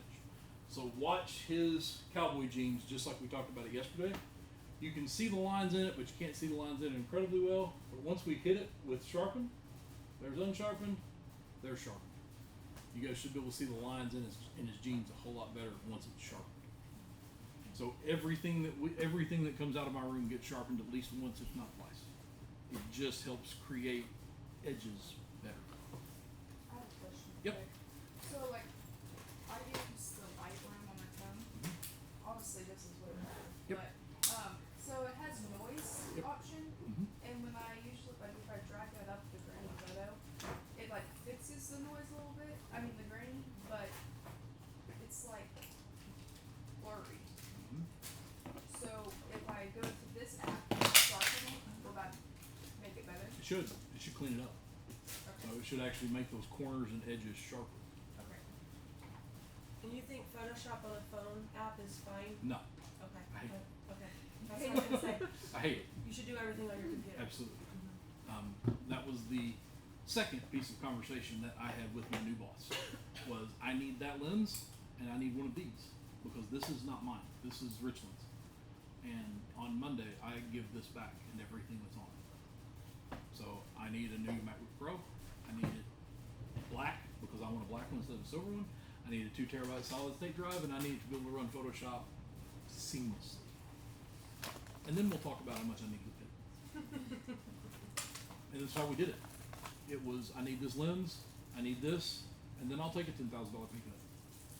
So watch his cowboy jeans, just like we talked about it yesterday. You can see the lines in it, but you can't see the lines in it incredibly well. But once we hit it with sharpen, there's unsharpened, there's sharpened. You guys should be able to see the lines in his jeans a whole lot better once it's sharpened. So everything that comes out of my room gets sharpened at least once, if not twice. It just helps create edges better. I have a question. Yep. quick. So like, I use the Lightroom on my phone. Obviously, this is way better. Yep. But so it has noise Yep. option, Mhm. and when I usually like if I drag that up the grainy photo, it like fixes the noise a little bit. I mean the grainy, but it's like blurry. Mhm. So if I go to this app and sharpen it, will that make it better? It should. It should clean it up. So it should actually make those corners and edges sharper. Okay. And you think Photoshop on a phone app is fine? No, Okay. I hate Okay. That's what I was gonna say. I hate it. You should do everything on your computer. Absolutely. That was the second piece of conversation that I had with my new boss. Was I need that lens and I need one of these because this is not mine. This is Richland's. And on Monday I give this back and everything that's on it. So I need a new MacBook Pro. I need it black because I want a black one instead of a silver one. I need a 2 terabyte solid state drive, and I need it to be able to run Photoshop seamlessly. And then we'll talk about how much I need to pay. And that's how we did it. It was, I need this lens, I need this, and then I'll take a $10,000 pay cut.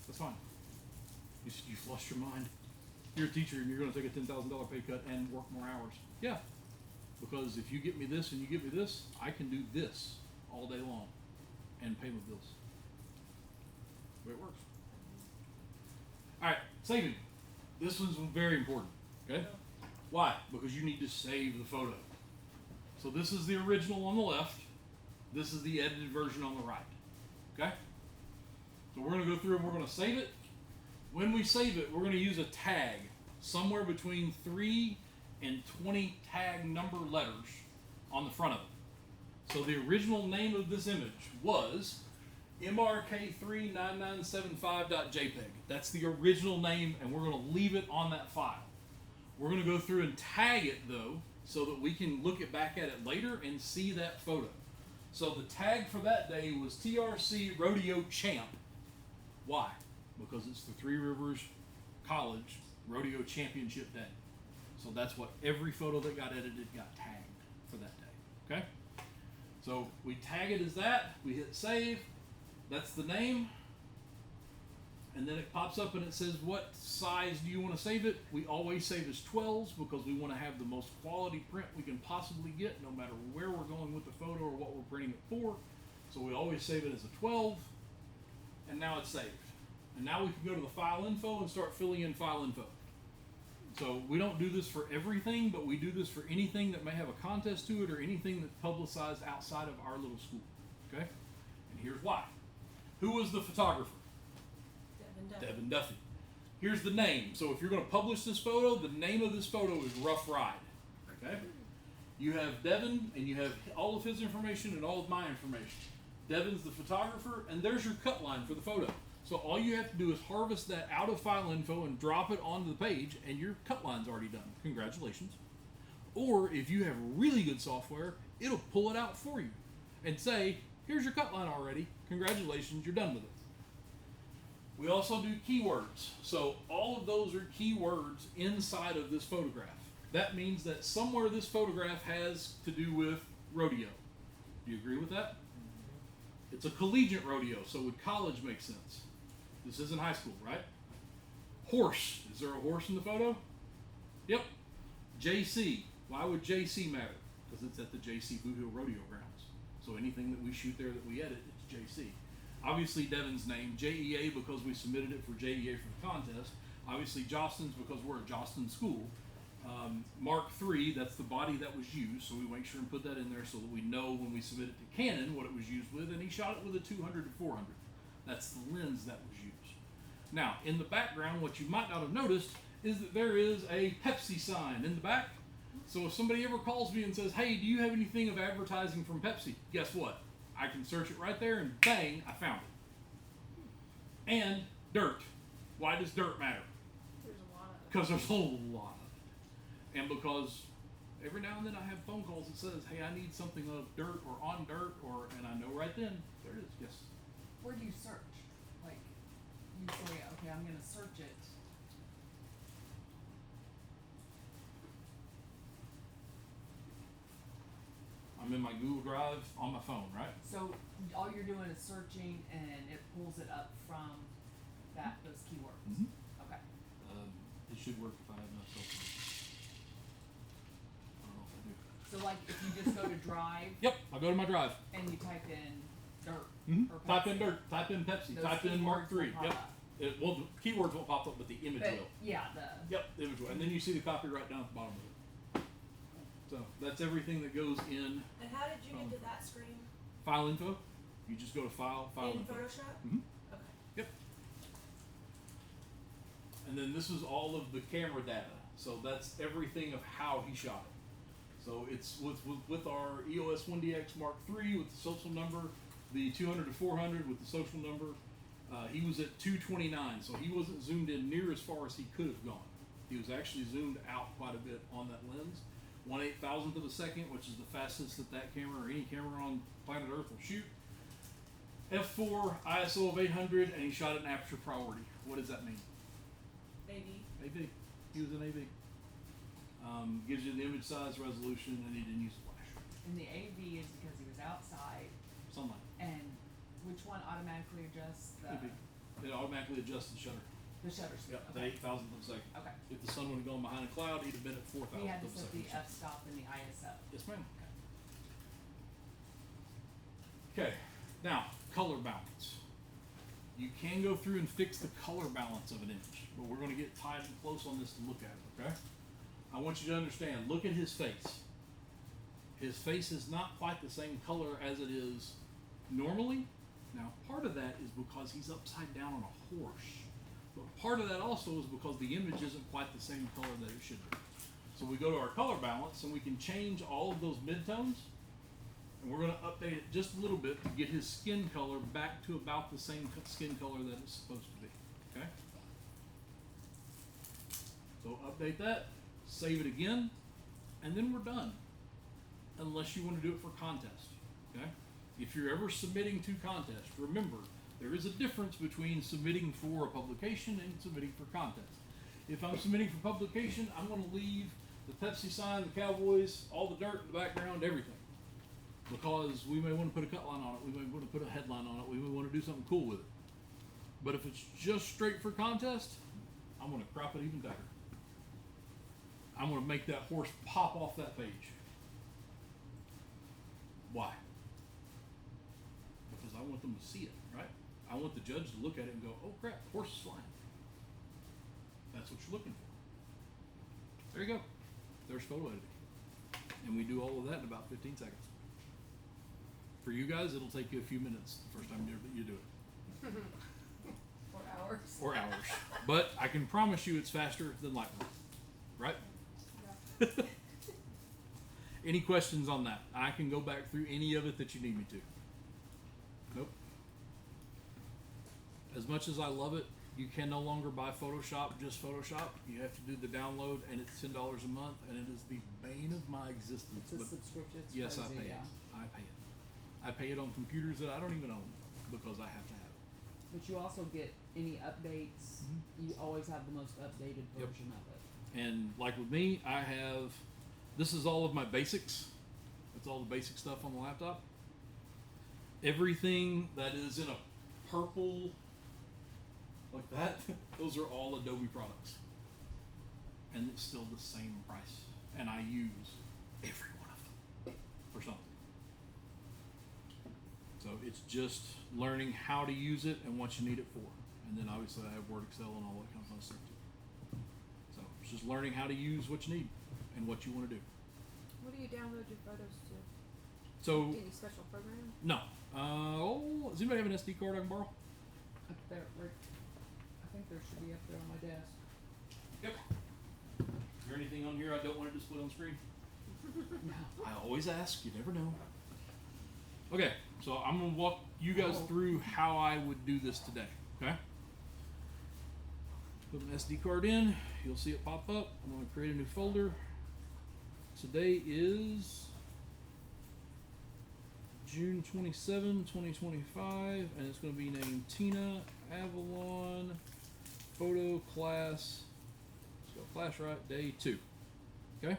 That's fine. You flushed your mind. You're a teacher and you're going to take a $10,000 pay cut and work more hours. Yeah. Because if you get me this and you get me this, I can do this all day long and pay my bills. The way it works. All right, saving. This one's very important. Okay. Why? Because you need to save the photo. So this is the original on the left. This is the edited version on the right. Okay? So we're going to go through and we're going to save it. When we save it, we're going to use a tag somewhere between 3 and 20 tag number letters on the front of it. So the original name of this image was mrk39975.jpg. That's the original name, and we're going to leave it on that file. We're going to go through and tag it, though, so that we can look back at it later and see that photo. So the tag for that day was TRC Rodeo Champ. Why? Because it's the Three Rivers College Rodeo Championship Day. So that's what every photo that got edited got tagged for that day. Okay? So we tag it as that. We hit save. That's the name. And then it pops up and it says, what size do you want to save it? We always save as 12s because we want to have the most quality print we can possibly get, no matter where we're going with the photo or what we're printing it for. So we always save it as a 12. And now it's saved. And now we can go to the file info and start filling in file info. So we don't do this for everything, but we do this for anything that may have a contest to it or anything that's publicized outside of our little school. Okay? And here's why. Who was the photographer? Devin Duffy. Here's the name. So if you're going to publish this photo, the name of this photo is Rough Ride. Okay? You have Devin, and you have all of his information and all of my information. Devin's the photographer, and there's your cut line for the photo. So all you have to do is harvest that out of file info and drop it onto the page, and your cut line's already done. Congratulations. Or if you have really good software, it'll pull it out for you and say, here's your cut line already. Congratulations, you're done with it. We also do keywords. So all of those are keywords inside of this photograph. That means that somewhere this photograph has to do with rodeo. Do you agree with that? It's a collegiate rodeo, so would college make sense? This isn't high school, right? Horse. Is there a horse in the photo? Yep. JC. Why would JC matter? Because it's at the JC Boot Hill Rodeo Grounds. So anything that we shoot there that we edit, it's JC. Obviously Devin's name, JEA, because we submitted it for JEA for the contest. Obviously Jostens, because we're a Jostin school. Mark III, that's the body that was used, so we make sure and put that in there so that we know when we submit it to Canon what it was used with, and he shot it with a 200 to 400. That's the lens that was used. Now, in the background, what you might not have noticed is that there is a Pepsi sign in the back. So if somebody ever calls me and says, hey, do you have anything of advertising from Pepsi? Guess what? I can search it right there and bang, I found it. And dirt. Why does dirt matter? There's a lot of it. Because there's a lot of it. And because every now and then I have phone calls that says, hey, I need something of dirt or on dirt, and I know right then, there it is, yes. Where do you search? Like, you say, okay, I'm gonna search it. I'm in my Google Drive on my phone, right? So all you're doing is searching, and it pulls it up from those keywords. Mm-hmm. Okay. It should work if I have enough cell phone. I don't know if I do. So like, if you just go to Drive Yep, I'll go to my Drive. and you type in dirt Mm-hmm. or Type in Pepsi, dirt, type in Pepsi, those type in Mark keywords will III. pop Yep. up. Well, the keywords won't pop up, but the image But will. yeah, Yep, the image will. And then you see the copyright down at the bottom of it. So that's everything that goes in And how did you get to that screen? file info. You just go to file In info. Photoshop? Mhm. Okay. Yep. And then this is all of the camera data. So that's everything of how he shot it. So it's with our EOS 1DX Mark III with the social number, the 200 to 400 with the social number. He was at 229, so he wasn't zoomed in near as far as he could have gone. He was actually zoomed out quite a bit on that lens. 1/8,000th of a second, which is the fastest that camera or any camera on planet Earth will shoot. F4, ISO of 800, and he shot at an aperture priority. What does that mean? Maybe. AV. He was an AV. Gives you the image size, resolution, and he didn't use flash. and the AV is because he was outside. Sunlight. And which one automatically adjusts the AV. It automatically adjusts the shutter. the shutter speed? Yep, the Okay. 8,000th of a second. Okay. If the sun would have gone behind a cloud, he'd have been at 4,000th We had to of a set second. the f-stop and the ISO. Yes, ma'am. Okay, now color balance. You can go through and fix the color balance of an image, but we're going to get tight and close on this to look at it, okay? I want you to understand, look at his face. His face is not quite the same color as it is normally. Now, part of that is because he's upside down on a horse. But part of that also is because the image isn't quite the same color that it should be. So we go to our color balance and we can change all of those midtones. And we're going to update it just a little bit to get his skin color back to about the same skin color that it's supposed to be. Okay? So update that, save it again, and then we're done. Unless you want to do it for contest. Okay? If you're ever submitting to contest, remember there is a difference between submitting for a publication and submitting for contest. If I'm submitting for publication, I'm going to leave the Pepsi sign, the Cowboys, all the dirt in the background, everything. Because we may want to put a cut line on it, we may want to put a headline on it, we may want to do something cool with it. But if it's just straight for contest, I'm going to crop it even better. I'm going to make that horse pop off that page. Why? Because I want them to see it, right? I want the judge to look at it and go, oh crap, the horse is flying. That's what you're looking for. There you go. There's photo editing. And we do all of that in about 15 seconds. For you guys, it'll take you a few minutes the first time you do it. For hours. Or hours. But I can promise you it's faster than Lightroom. Right? Yeah. Any questions on that? I can go back through any of it that you need me to. Nope. As much as I love it, you can no longer buy Photoshop, just Photoshop. You have to do the download, and it's $10 a month, and it is the bane of my existence. It's a But subscription. It's yes, I crazy, pay yeah. it. I pay it. I pay it on computers that I don't even own because I have to have it. But you also get any updates. You always have the most updated Yep. version of it. And like with me, I have, this is all of my basics. It's all the basic stuff on the laptop. Everything that is in a purple like that, those are all Adobe products. And it's still the same price. And I use every one of them for something. So it's just learning how to use it and what you need it for. And then obviously I have Word, Excel, and all that kind of fun stuff too. So it's just learning how to use what you need and what you want to do. What do you download your photos to? So Any special program? no. Does anybody have an SD card I can borrow? Up there, right. I think there should be up there on my desk. Yep. Is there anything on here I don't want to display on screen? No. I always ask. You never know. Okay, so I'm gonna walk you guys through how I would do this today. Okay. Put an SD card in. You'll see it pop up. I'm gonna create a new folder. Today is June 27, 2025, and it's going to be named Tina-Avalon Photo Class. So class right, day 2. Okay?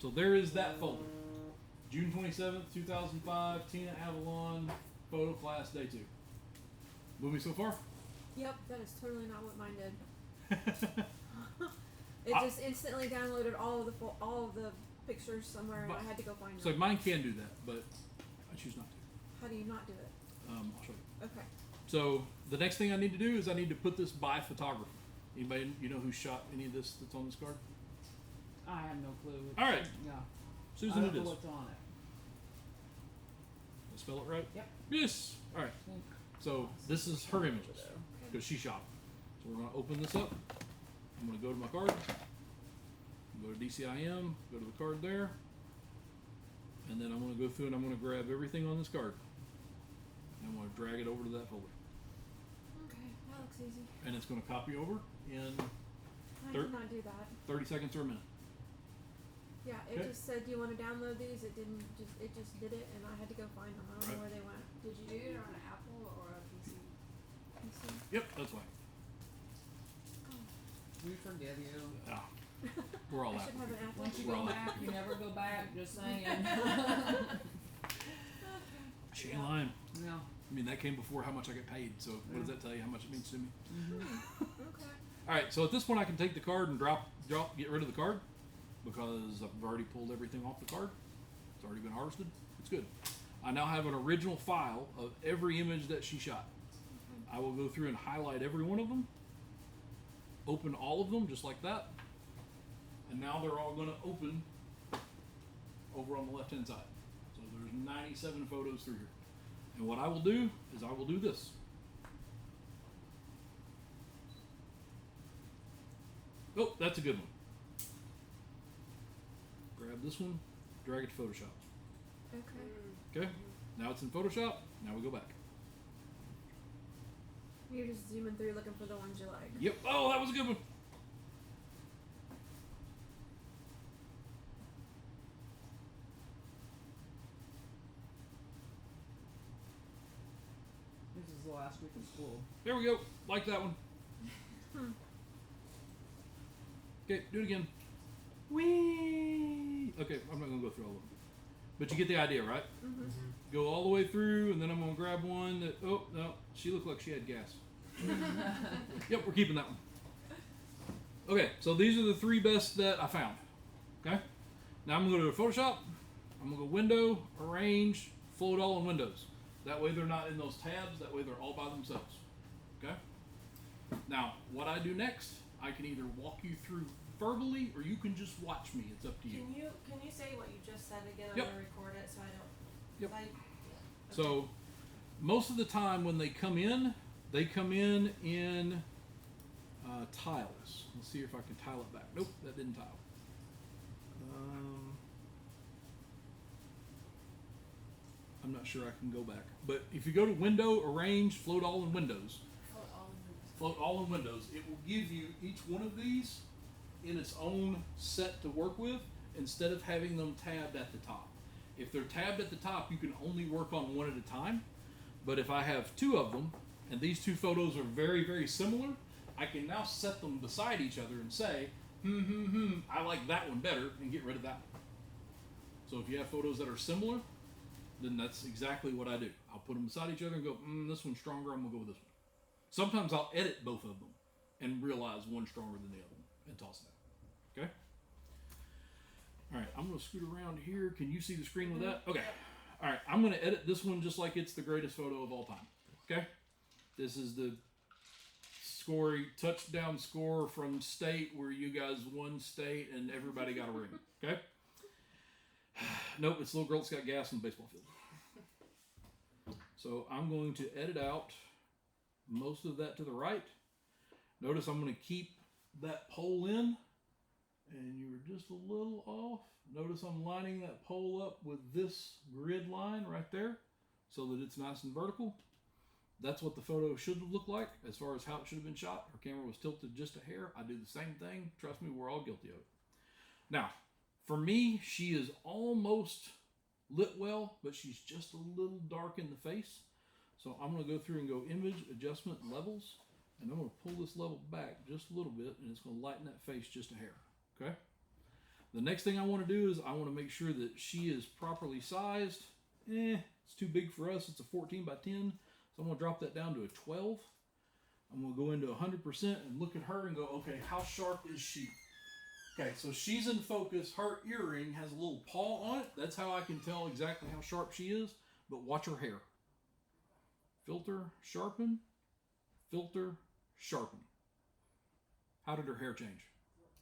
So there is that folder. June 27th, 2005, Tina-Avalon Photo Class, day 2. With me so far? Yep, that is totally not what mine did. It just instantly downloaded all of the pictures somewhere, and But- I had to go find So them. mine can do that, but I choose not to. How do you not do it? I'll show you. Okay. So the next thing I need to do is I need to put this by photographer. Anybody you know who shot any of this that's on this card? I have no clue. All right. Yeah. Susan, I it don't know is. what's on it. Did I spell it right? Yep. Yes. All right. I think So this is her images Okay. because she shot. So we're gonna open this up. I'm gonna go to my card. Go to DCIM. Go to the card there. And then I'm gonna go through and I'm gonna grab everything on this card. And I'm gonna drag it over to that folder. Okay, that looks easy. And it's gonna copy over in I Thir- did not do that. 30 seconds or a minute. Yeah, it Okay. just said, "Do you want to download these?" It didn't. It just did it, and I had to go find them. I don't Right. know where they went. Did you do it on an Apple or a PC? You see? Yep, that's why. We forgive you. Yeah. We're all I out. should have an Apple. Once you We're go all back, you never go back. Just saying. She ain't lying. No. I mean, that came before how much I get paid. So what does that tell you? How much it means to me? Okay. All right. So at this point, I can take the card and get rid of the card because I've already pulled everything off the card. It's already been harvested. It's good. I now have an original file of every image that she shot. I will go through and highlight every one of them. Open all of them just like that. And now they're all going to open over on the left-hand side. So there's 97 photos through here. And what I will do is I will do this. Oh, that's a good one. Grab this one, drag it to Photoshop. Okay. Okay? Now it's in Photoshop. Now we go back. You're just zooming through looking for the ones you like. Yep. Oh, that was a good one. This is the last week of school. There we go. Like that one. Okay, do it again. Whee! Okay, I'm not going to go through all of them. But you get the idea, right? Mm-hmm. Go all the way through, and then I'm going to grab one that, oh, no, she looked like she had gas. Yep, we're keeping that one. Okay, so these are the 3 best that I found. Okay? Now I'm going to go to Photoshop. I'm going to go Window, Arrange, Float All in Windows. That way they're not in those tabs. That way they're all by themselves. Okay? Now, what I do next I can either walk you through verbally or you can just watch me. It's up to you. Can you say what you just said again? I'm Yep. gonna record it so I don't. Yep. I, So most of the time when they come in tiles. Let's see if I can tile it back. Nope, that didn't tile. I'm not sure I can go back. But if you go to Window, Arrange, Float All in Windows, Float All in Windows, it will give you each one of these in its own set to work with instead of having them tabbed at the top. If they're tabbed at the top, you can only work on one at a time. But if I have two of them, and these two photos are very, very similar, I can now set them beside each other and say, I like that one better, and get rid of that one. So if you have photos that are similar, then that's exactly what I do. I'll put them beside each other and go, this one's stronger, I'm going to go with this one. Sometimes I'll edit both of them and realize one's stronger than the other one and toss it out. Okay? All right, I'm going to scoot around here. Can you see the screen with that? Okay. All right, I'm going to edit this one just like it's the greatest photo of all time. Okay? This is the touchdown score from state where you guys won state and everybody got a ring. Okay? Nope, it's a little girl that's got gas in the baseball field. So I'm going to edit out most of that to the right. Notice I'm going to keep that pole in, and you were just a little off. Notice I'm lining that pole up with this grid line right there so that it's nice and vertical. That's what the photo should have looked like as far as how it should have been shot. Her camera was tilted just a hair. I do the same thing. Trust me, we're all guilty of it. Now, for me, she is almost lit well, but she's just a little dark in the face. So I'm going to go through and go Image, Adjustment, Levels, and I'm going to pull this level back just a little bit, and it's going to lighten that face just a hair. Okay? The next thing I want to do is I want to make sure that she is properly sized. It's too big for us. It's a 14 by 10. So I'm going to drop that down to a 12. I'm going to go into 100% and look at her and go, okay, how sharp is she? Okay, so she's in focus. Her earring has a little paw on it. That's how I can tell exactly how sharp she is. But watch her hair. Filter, sharpen, filter, sharpen. How did her hair change?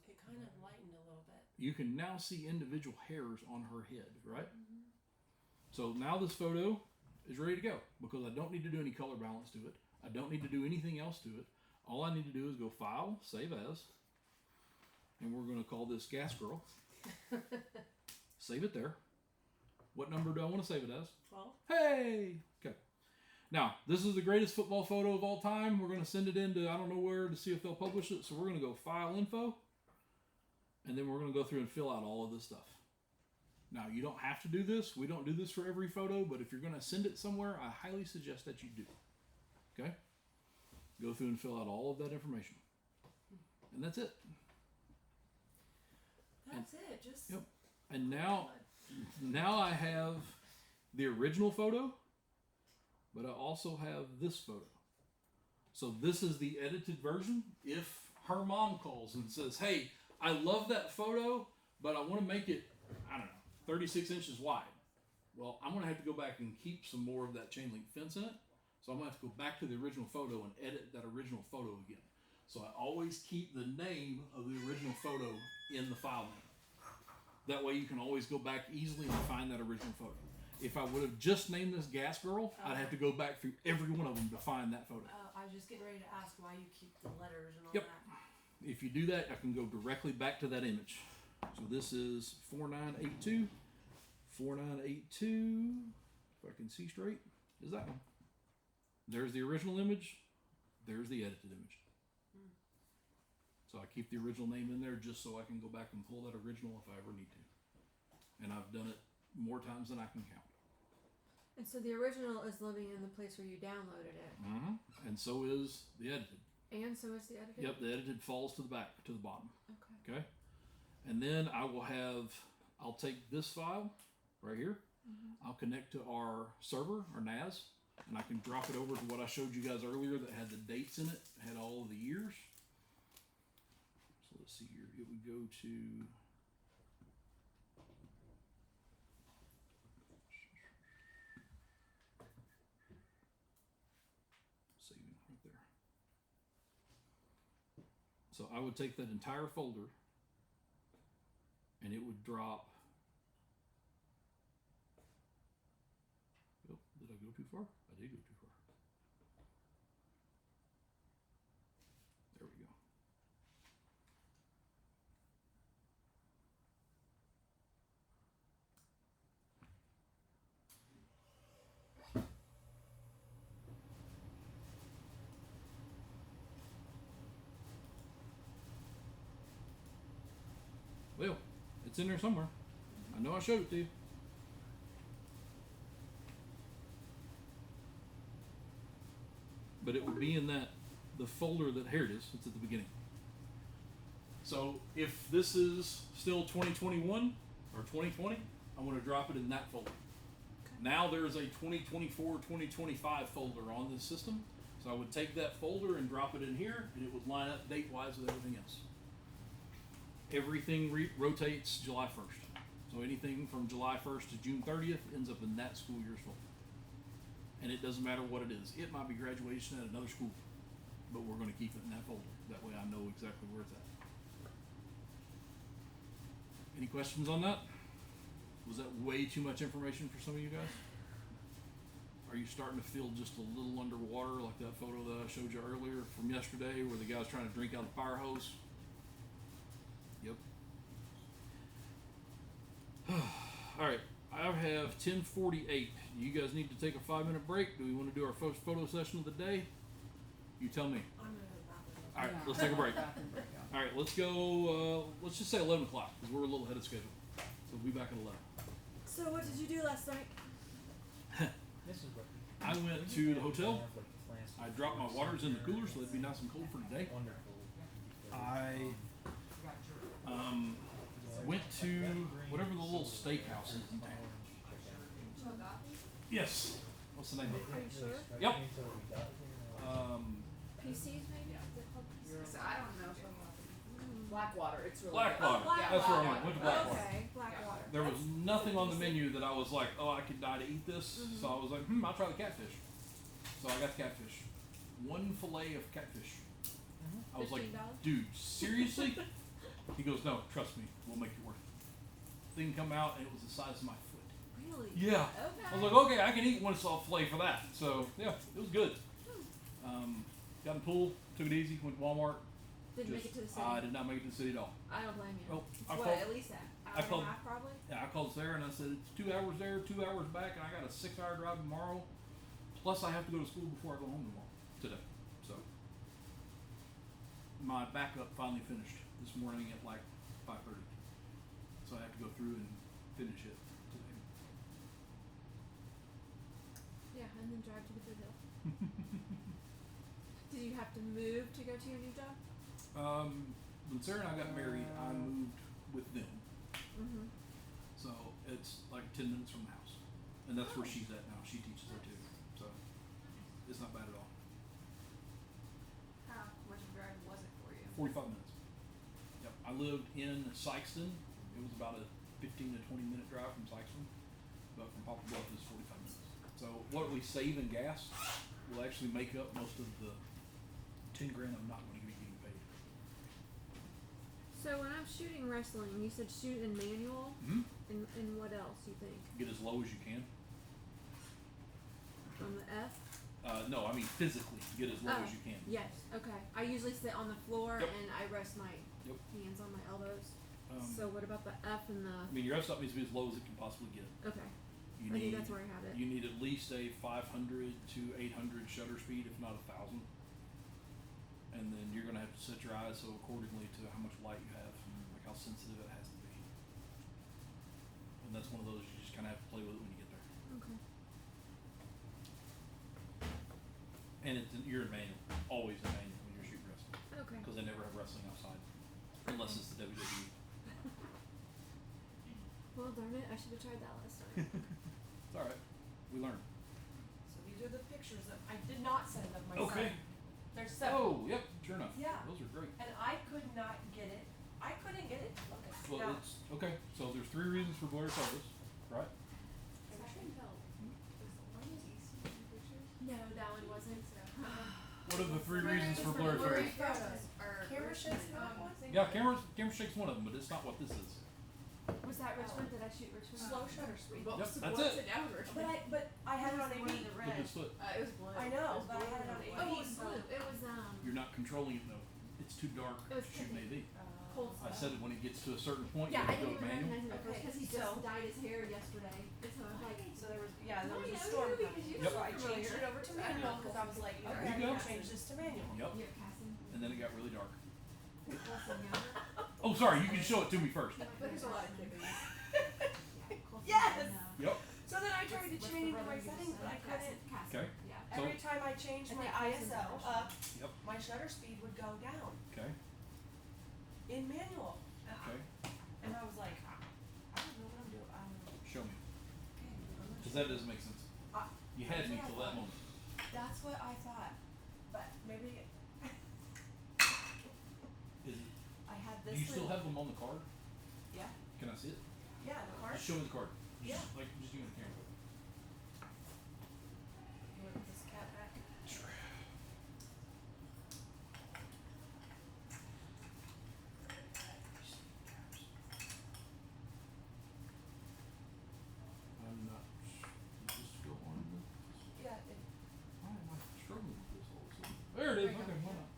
It kind of lightened a little bit. You can now see individual hairs on her head, right? Mm-hmm. So now this photo is ready to go because I don't need to do any color balance to it. I don't need to do anything else to it. All I need to do is go File, Save As, and we're going to call this Gas Girl. Save it there. What number do I want to save it as? 12. Hey! Okay. Now, this is the greatest football photo of all time. We're going to send it into I don't know where to see if they'll publish it. So we're going to go File, Info, and then we're going to go through and fill out all of this stuff. Now, you don't have to do this. We don't do this for every photo, but if you're going to send it somewhere, I highly suggest that you do. Okay? Go through and fill out all of that information. And that's it. That's it. Just Yep. And now I have the original photo, but I also have this photo. So this is the edited version. If her mom calls and says, hey, I love that photo, but I want to make it, I don't know, 36 inches wide. Well, I'm going to have to go back and keep some more of that chain link fence in it. So I'm going to have to go back to the original photo and edit that original photo again. So I always keep the name of the original photo in the file name. That way you can always go back easily and find that original photo. If I would have just named this Gas Girl, I'd have to go back through every one of them to find that photo. I was just getting ready to ask why you keep the letters and all Yep. that. If you do that, I can go directly back to that image. So this is 4982. 4982, if I can see straight, is that one. There's the original image. There's the edited image. So I keep the original name in there just so I can go back and pull that original if I ever need to. And I've done it more times than I can count. And so the original is living in the place where you downloaded it. Mm-hmm. And so is the edited. And so is the edited? Yep, the edited falls to the back, to the bottom. Okay. Okay? And then I'll take this file right here. Mm-hmm. I'll connect to our server, our NAS, and I can drop it over to what I showed you guys earlier that had the dates in it, had all of the years. So let's see here. It would go to saving right there. So I would take that entire folder and it would drop. Oh, did I go too far? I did go too far. There we go. Well, it's in there somewhere. I know I showed it to you. But it would be in the folder that, here it is, it's at the beginning. So if this is still 2021 or 2020, I'm going to drop it in that folder. Now there's a 2024, 2025 folder on this system. So I would take that folder and drop it in here, and it would line up date-wise with everything else. Everything rotates July 1st. So anything from July 1st to June 30th ends up in that school year's folder. And it doesn't matter what it is. It might be graduation at another school, but we're going to keep it in that folder. That way I know exactly where it's at. Any questions on that? Was that way too much information for some of you guys? Are you starting to feel just a little underwater like that photo that I showed you earlier from yesterday where the guy was trying to drink out of the fire hose? Yep. All right, I have 10:48. You guys need to take a 5-minute break. Do we want to do our first photo session of the day? You tell me. I'm gonna go to the bathroom. All right, Yeah. let's take a break. Bathroom break, yeah. All right, let's go. Let's just say 11 o'clock because we're a little ahead of schedule. So we'll be back at 11. So what did you do last night? This is what I went to the hotel. I dropped my waters in the cooler so they'd be nice and cold for today. wonderful. I went to whatever the little steakhouse is in town. Yes. What's the name of Are it? you sure? Yep. PCs maybe? Is it called PCs? So I don't know. Blackwater, it's really Blackwater. good. Yeah. That's where I went. Went to Blackwater. Okay, Blackwater. There was nothing on the menu that I was like, oh, I could die to eat this. So I was like, I'll try the catfish. So I got the catfish. One fillet of catfish. I was like, $15? dude, seriously? He goes, no, trust me, we'll make it worth it. Thing come out and it was the size of my foot. Really? Yeah. Okay. I was like, okay, I can eat one soft fillet for that. So yeah, it was good. Got in the pool, took it easy, went to Walmart. Didn't make it to the city. I did not make it to the city at all. I don't blame you. Well, It's I what, called- at least an hour I and called- a half probably? Yeah, I called Sarah and I said, it's 2 hours there, 2 hours back, and I got a 6-hour drive tomorrow. Plus I have to go to school before I go home tomorrow, today. So my backup finally finished this morning at like 5:30. So I have to go through and finish it today. Yeah, and then drive to the Foothill. Did you have to move to go to your new job? When Sarah and I got married, I moved with them. Mm-hmm. So it's like 10 minutes from the house. And that's where she's at now. She teaches there too. So it's not bad at all. How much of a drive was it for you? 45 minutes. Yep. I lived in Sykeston. It was about a 15 to 20 minute drive from Sykeston. But from Poplar Bluff is 45 minutes. So what we save in gas will actually make up most of the 10 grand I'm not going to be getting paid. So when I'm shooting wrestling, you said shoot in manual, and what else you think? Get as low as you can. On the F? No, I mean physically get as low as you can. Yes, okay. I usually sit on the floor Yep. and I rest my Yep. hands on my elbows. Um, So what about the F and the, I mean, your f-stop needs to be as low as it can possibly get. okay. You I think need that's where I have it. you need at least a 500 to 800 shutter speed, if not 1,000. And then you're going to have to set your ISO accordingly to how much light you have, like how sensitive it has to be. And that's one of those you just kind of have to play with it when you get there. Okay. And you're in manual, always in manual when you're shooting wrestling, Okay. because they never have wrestling outside, unless it's the WWE. Well, darn it, I should have tried that last time. It's all right, we learn. So these are the pictures that I did not send of my Okay. son. There's several. Oh, yep, sure enough. Yeah. Those are great. And I could not get it. I couldn't get it to focus. Well, Now, it's okay. So there's 3 reasons for blurry photos, right? I couldn't tell. Was the one you see in the pictures? No, that one wasn't. What are the 3 reasons for blurry Blurry photos? photos are Camera shakes not one? Yeah, camera shake's one of them, but it's not what this is. Was that Richmond? Did I shoot Richmond? Slow shutter speed. Yep, that's it. That was Richmond. But I had it on One of 80. the Look red. at this foot. It was blue. I know, It was but I blue had it and on red. 80. Oh, it was blue. It was You're not controlling it though. It's too dark. It was Shooting AV. cold I stuff. said it when it gets to a certain point, Yeah, you I have to didn't go even manual. recognize him at first Okay, because he so- just dyed his hair yesterday. And so I was like, So there was there Oh, was yeah, a storm we do, coming. because you Yep. So I changed it over to manual because I was like, There okay, you I'm go. gonna change this to manual. Yep. you're casting. And then it got really dark. Colson Younger. Oh, sorry. You can show it to me first. But there's a lot of kids. Yeah, Colson Yes! and, Yep. So then I tried to what's the change brother my you just settings, but I said? couldn't. Cassie. Okay. Yeah. So- Every time I changed I my think Colson's ISO first. up, Yep. my shutter speed would go down Okay. in manual. Okay. And I was like, I don't know what I'm doing. I don't know. Show me. Okay, I'm gonna Because show that you. doesn't make sense. Uh, You had me that's till what I that thought. moment. That's what I thought. But maybe Is it, I had do this. you still little- have them on the card? Yeah. Can I see it? Yeah, the card. Just show me the card. Yeah. Just give me the camera. You want this cat back? Sure. I'm not. Does this go on with this? Yeah. Why am I struggling with this all of a sudden? There it is. There you go. Okay, why not?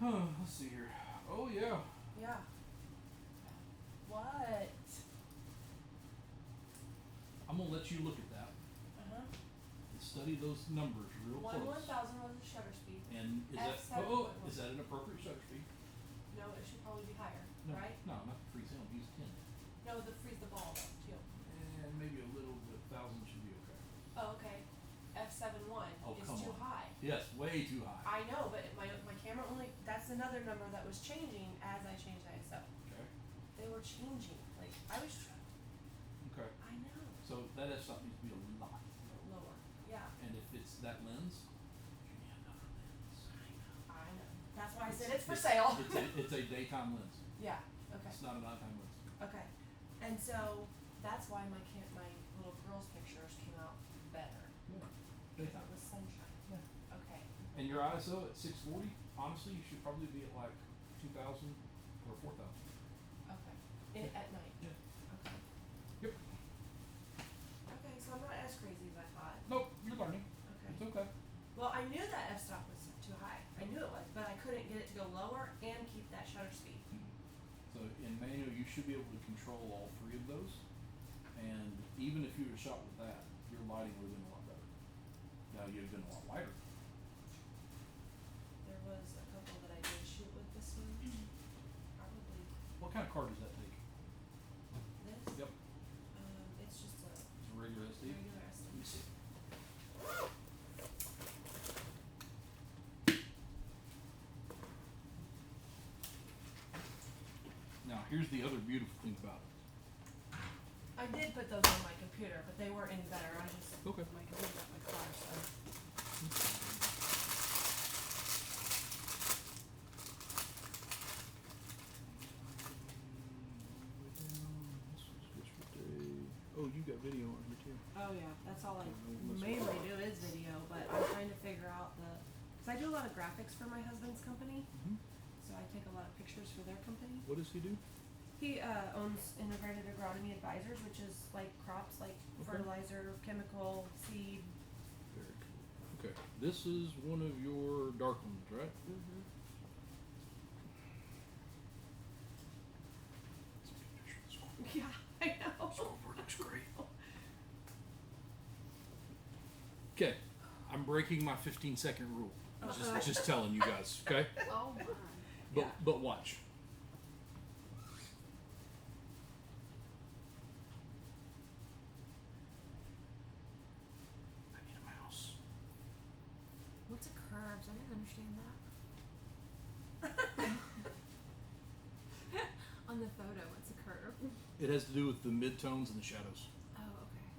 Huh, let's see here. Oh yeah. Yeah. What? I'm gonna let you look at that Uh-huh. and study those numbers real One close. 1,000 was the shutter speed. And is that F7.1. is that an appropriate shutter speed? No, it should probably be higher, No, right? no, not the free sound. Use 10. No, the freeze the ball though, too. And maybe a little bit. 1,000 should be okay. Oh, okay. F7.1 Oh, is come too on. high. Yes, way too high. I know, but my camera only, that's another number that was changing as I changed ISO. Okay. They were changing, like, I was, Okay. I know, So that f-stop needs to be a lot lower. lower, yeah, And if it's that lens, give me another lens. I know. That's why I said it's for sale. It's a daytime lens. Yeah, okay, It's not a nighttime lens. okay. And so, that's why my little girl's pictures came out better, Yeah. because Daytime. it was sunshine. Yeah. Okay, And your ISO at 640, honestly, you should probably be at like 2,000 or 4,000. okay. At night, Yeah. okay. Yep. Okay, so I'm not as crazy as I thought. Nope, you're learning. Okay. It's okay. Well, I knew that f-stop was too high. I knew it was, but I couldn't get it to go lower and keep that shutter speed. So in manual, you should be able to control all three of those. And even if you were shot with that, your lighting would have been a lot better. Now you'd have been a lot lighter. There was a couple that I did shoot with this one. Probably What kind of card does that take? this. Yep. It's just a It's a regular SD. regular Let SD. me see. Now here's the other beautiful thing about it. I did put those on my computer, but they weren't any better. I just Okay. my computer got my car, so. Oh, you got video on here too. Oh yeah, that's all I Okay, mainly do is video, but I'm trying to figure out because I do a lot of graphics for my husband's company, so I take a lot of pictures for their company. What does he do? He owns Integrated Agronomy Advisors, which is like crops, like fertilizer, chemical, seed. Very cool. Okay, this is one of your dark ones, right? Mm-hmm. Yeah, I know. Scoreboard looks great. Okay, I'm breaking my 15-second rule. Just telling you guys, okay? Oh my. But Yeah. but watch. I need a mouse. What's a curves? I didn't understand that. On the photo, what's a curve? It has to do with the midtones and the shadows. Oh, okay.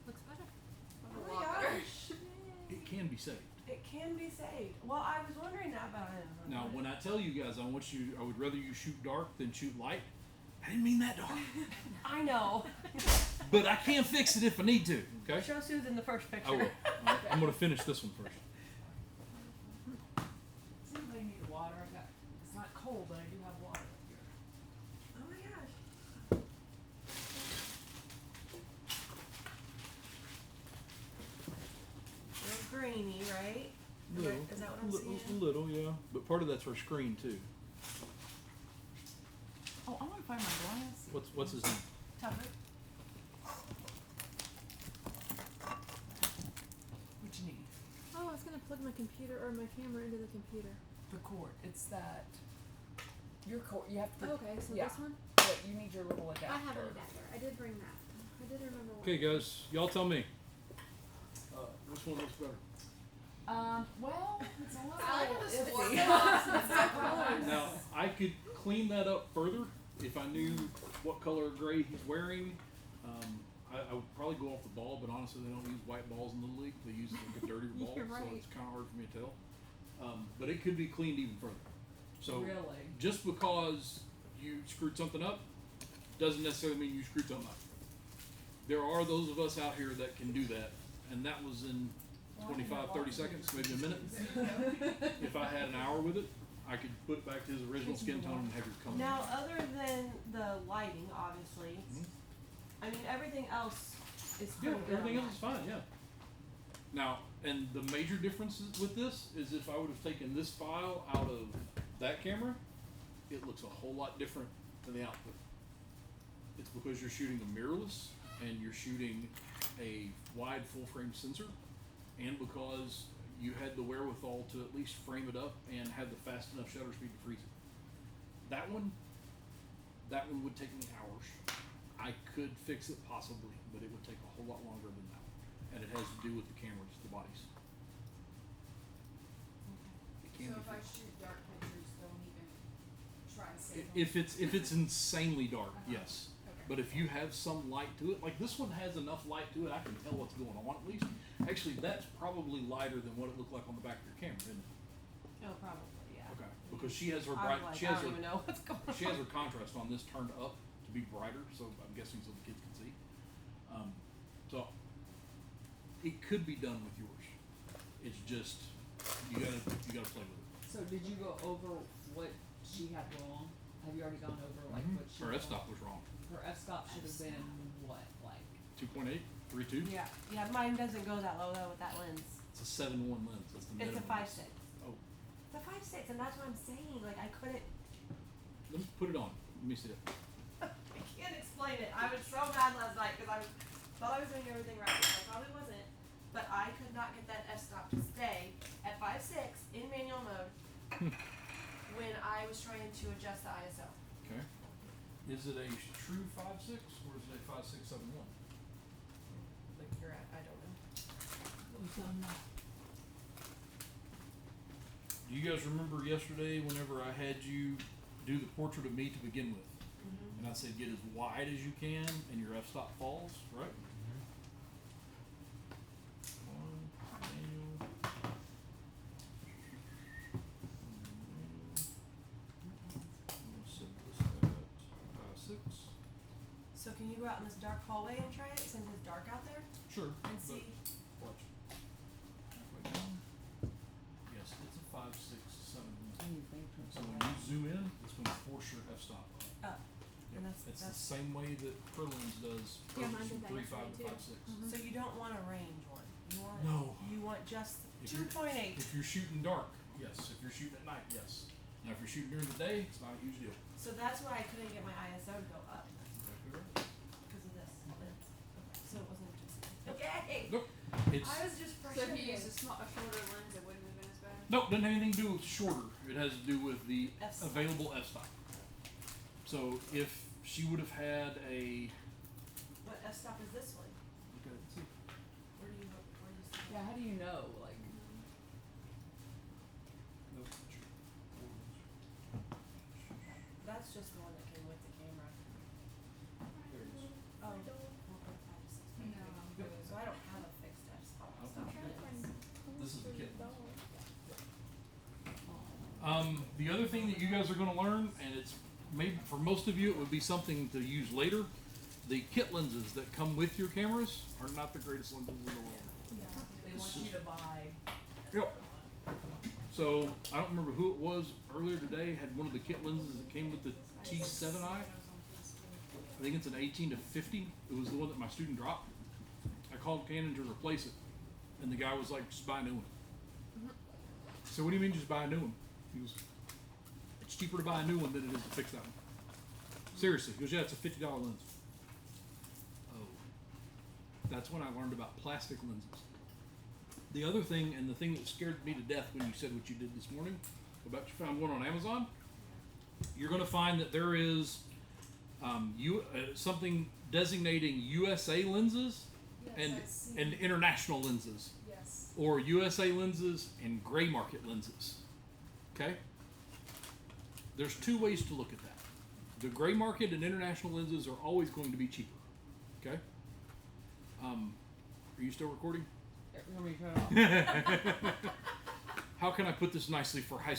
Looks better. Oh my gosh. It can be saved. It can be saved. Well, I was wondering that about it. Now, when I tell you guys, I would rather you shoot dark than shoot light. I didn't mean that dark, I know. but I can fix it if I need to. Okay. Show Susan the first picture. I will. All right, I'm gonna finish this one first. Does anybody need water? It's not cold, but I do have water up here. Oh my gosh. Real grainy, right? Is that what I'm seeing? Little, yeah. But part of that's her screen too. Oh, I want to find my glasses. What's his name? Tucker. What you need? Oh, I was gonna plug my computer or my camera into the computer. The cord. It's that. Your cord. You have to. Oh, okay, so yeah. this one? But you need your little adapter. I have an adapter. I did bring that. I did remember what. Okay, guys, y'all tell me. Which one looks better? Well, it's a little I like the sport iffy. colors. Now, I could clean that up further if I knew what color of gray he's wearing. I would probably go off the ball, but honestly, they don't use white balls in the league. They use like a dirtier ball, You're so right. it's kind of hard for me to tell. But it could be cleaned even further. So Really? just because you screwed something up doesn't necessarily mean you screwed something up. There are those of us out here that can do that, and that was in 25, 30 seconds, maybe a minute. If I had an hour with it, I could put it back to his original skin tone and have your color. Now, other than the lighting, obviously, I mean, everything else is Yeah, pretty good. everything on else is fine, yeah. Now, and the major difference with this is if I would have taken this file out of that camera, it looks a whole lot different than the output. It's because you're shooting a mirrorless and you're shooting a wide full frame sensor, and because you had the wherewithal to at least frame it up and have the fast enough shutter speed to freeze it. That one would take me hours. I could fix it possibly, but it would take a whole lot longer than that. And it has to do with the cameras, the bodies. It can So be if I fixed. shoot dark pictures, don't even try to save them. If it's insanely dark, yes. Okay. But if you have some light to it, like this one has enough light to it, I can tell what's going on at least. Actually, that's probably lighter than what it looked like on the back of your camera, isn't it? Oh, probably, yeah. Okay. Because she has her I'm bright, like, she I has don't her, even know what's going on. she has her contrast on this turned up to be brighter, so I'm guessing so the kids can see. So it could be done with yours. It's just you gotta play with it. So did you go over what she had wrong? Have you already gone over like what she? Her had f-stop was wrong. Her f-stop should have been what, like? 2.8, 3.2. Yeah, yeah, mine doesn't go that low though with that lens. It's a 7.1 lens. That's the It's a minimum. 5.6. Oh, It's a 5.6, and that's what I'm saying. Like, I couldn't, let me put it on. Let me see it. I can't explain it. I was so mad last night because I thought I was doing everything right. I probably wasn't, but I could not get that f-stop to stay at 5.6 in manual mode when I was trying to adjust the ISO. Okay. Is it a true 5.6 or is it a 5.671? Like you're at, I don't know. Do you guys remember yesterday whenever I had you do the portrait of me to begin with? And I said get as wide as you can and your f-stop falls, right? Manual. We'll set this at 5.6. So can you go out in this dark hallway and try it since it's dark out there Sure. and but see? watch. Halfway down. Yes, it's a 5.671. So when you zoom in, it's going to force your f-stop up. Up. Yep. And that's- It's the that's- same way that her lens does. Yeah, purpose mine from did that 3.5 to yesterday, too. 5.6. So you don't want a range one. You want No. You want just If you're- 2.8. If you're shooting dark, yes. If you're shooting at night, yes. Now if you're shooting during the day, it's not a huge deal. So that's why I couldn't get my ISO to go up That's exactly right. because of this lens. Okay. So it wasn't just okay. Nope. It's I was just So if frustrated. you use a shorter lens, it wouldn't have been as bad. nope, doesn't have anything to do with shorter. It has to do with the F-stop. available f-stop. So if she would have had a What f-stop is this one? look at it, see. Where do you see? Yeah, how do you know? Like, Nope, not sure. That's just the one that came with the camera. There it is. Oh. 1.5 to 6. No. So I don't have a fixed f-stop. Okay. lens. This is the kit lens. The other thing that you guys are going to learn, and it's maybe for most of you, it would be something to use later. The kit lenses that come with your cameras are not the greatest lenses in the world. They want you to buy. Yep. So I don't remember who it was earlier today had one of the kit lenses that came with the T7i. I think it's an 18 to 50. It was the one that my student dropped. I called Canon to replace it, and the guy was like, "Just buy a new one." So what do you mean, just buy a new one? He goes, "It's cheaper to buy a new one than it is to fix that one." Seriously, he goes, "Yeah, it's a $50 lens." Oh, that's when I learned about plastic lenses. The other thing, and the thing that scared me to death when you said what you did this morning about you found one on Amazon, you're going to find that there is something designating USA lenses Yes, I've seen. and international lenses, Yes. or USA lenses and gray market lenses. Okay? There's two ways to look at that. The gray market and international lenses are always going to be cheaper. Okay? Are you still recording? You want me to cut it off? How can I put this nicely for high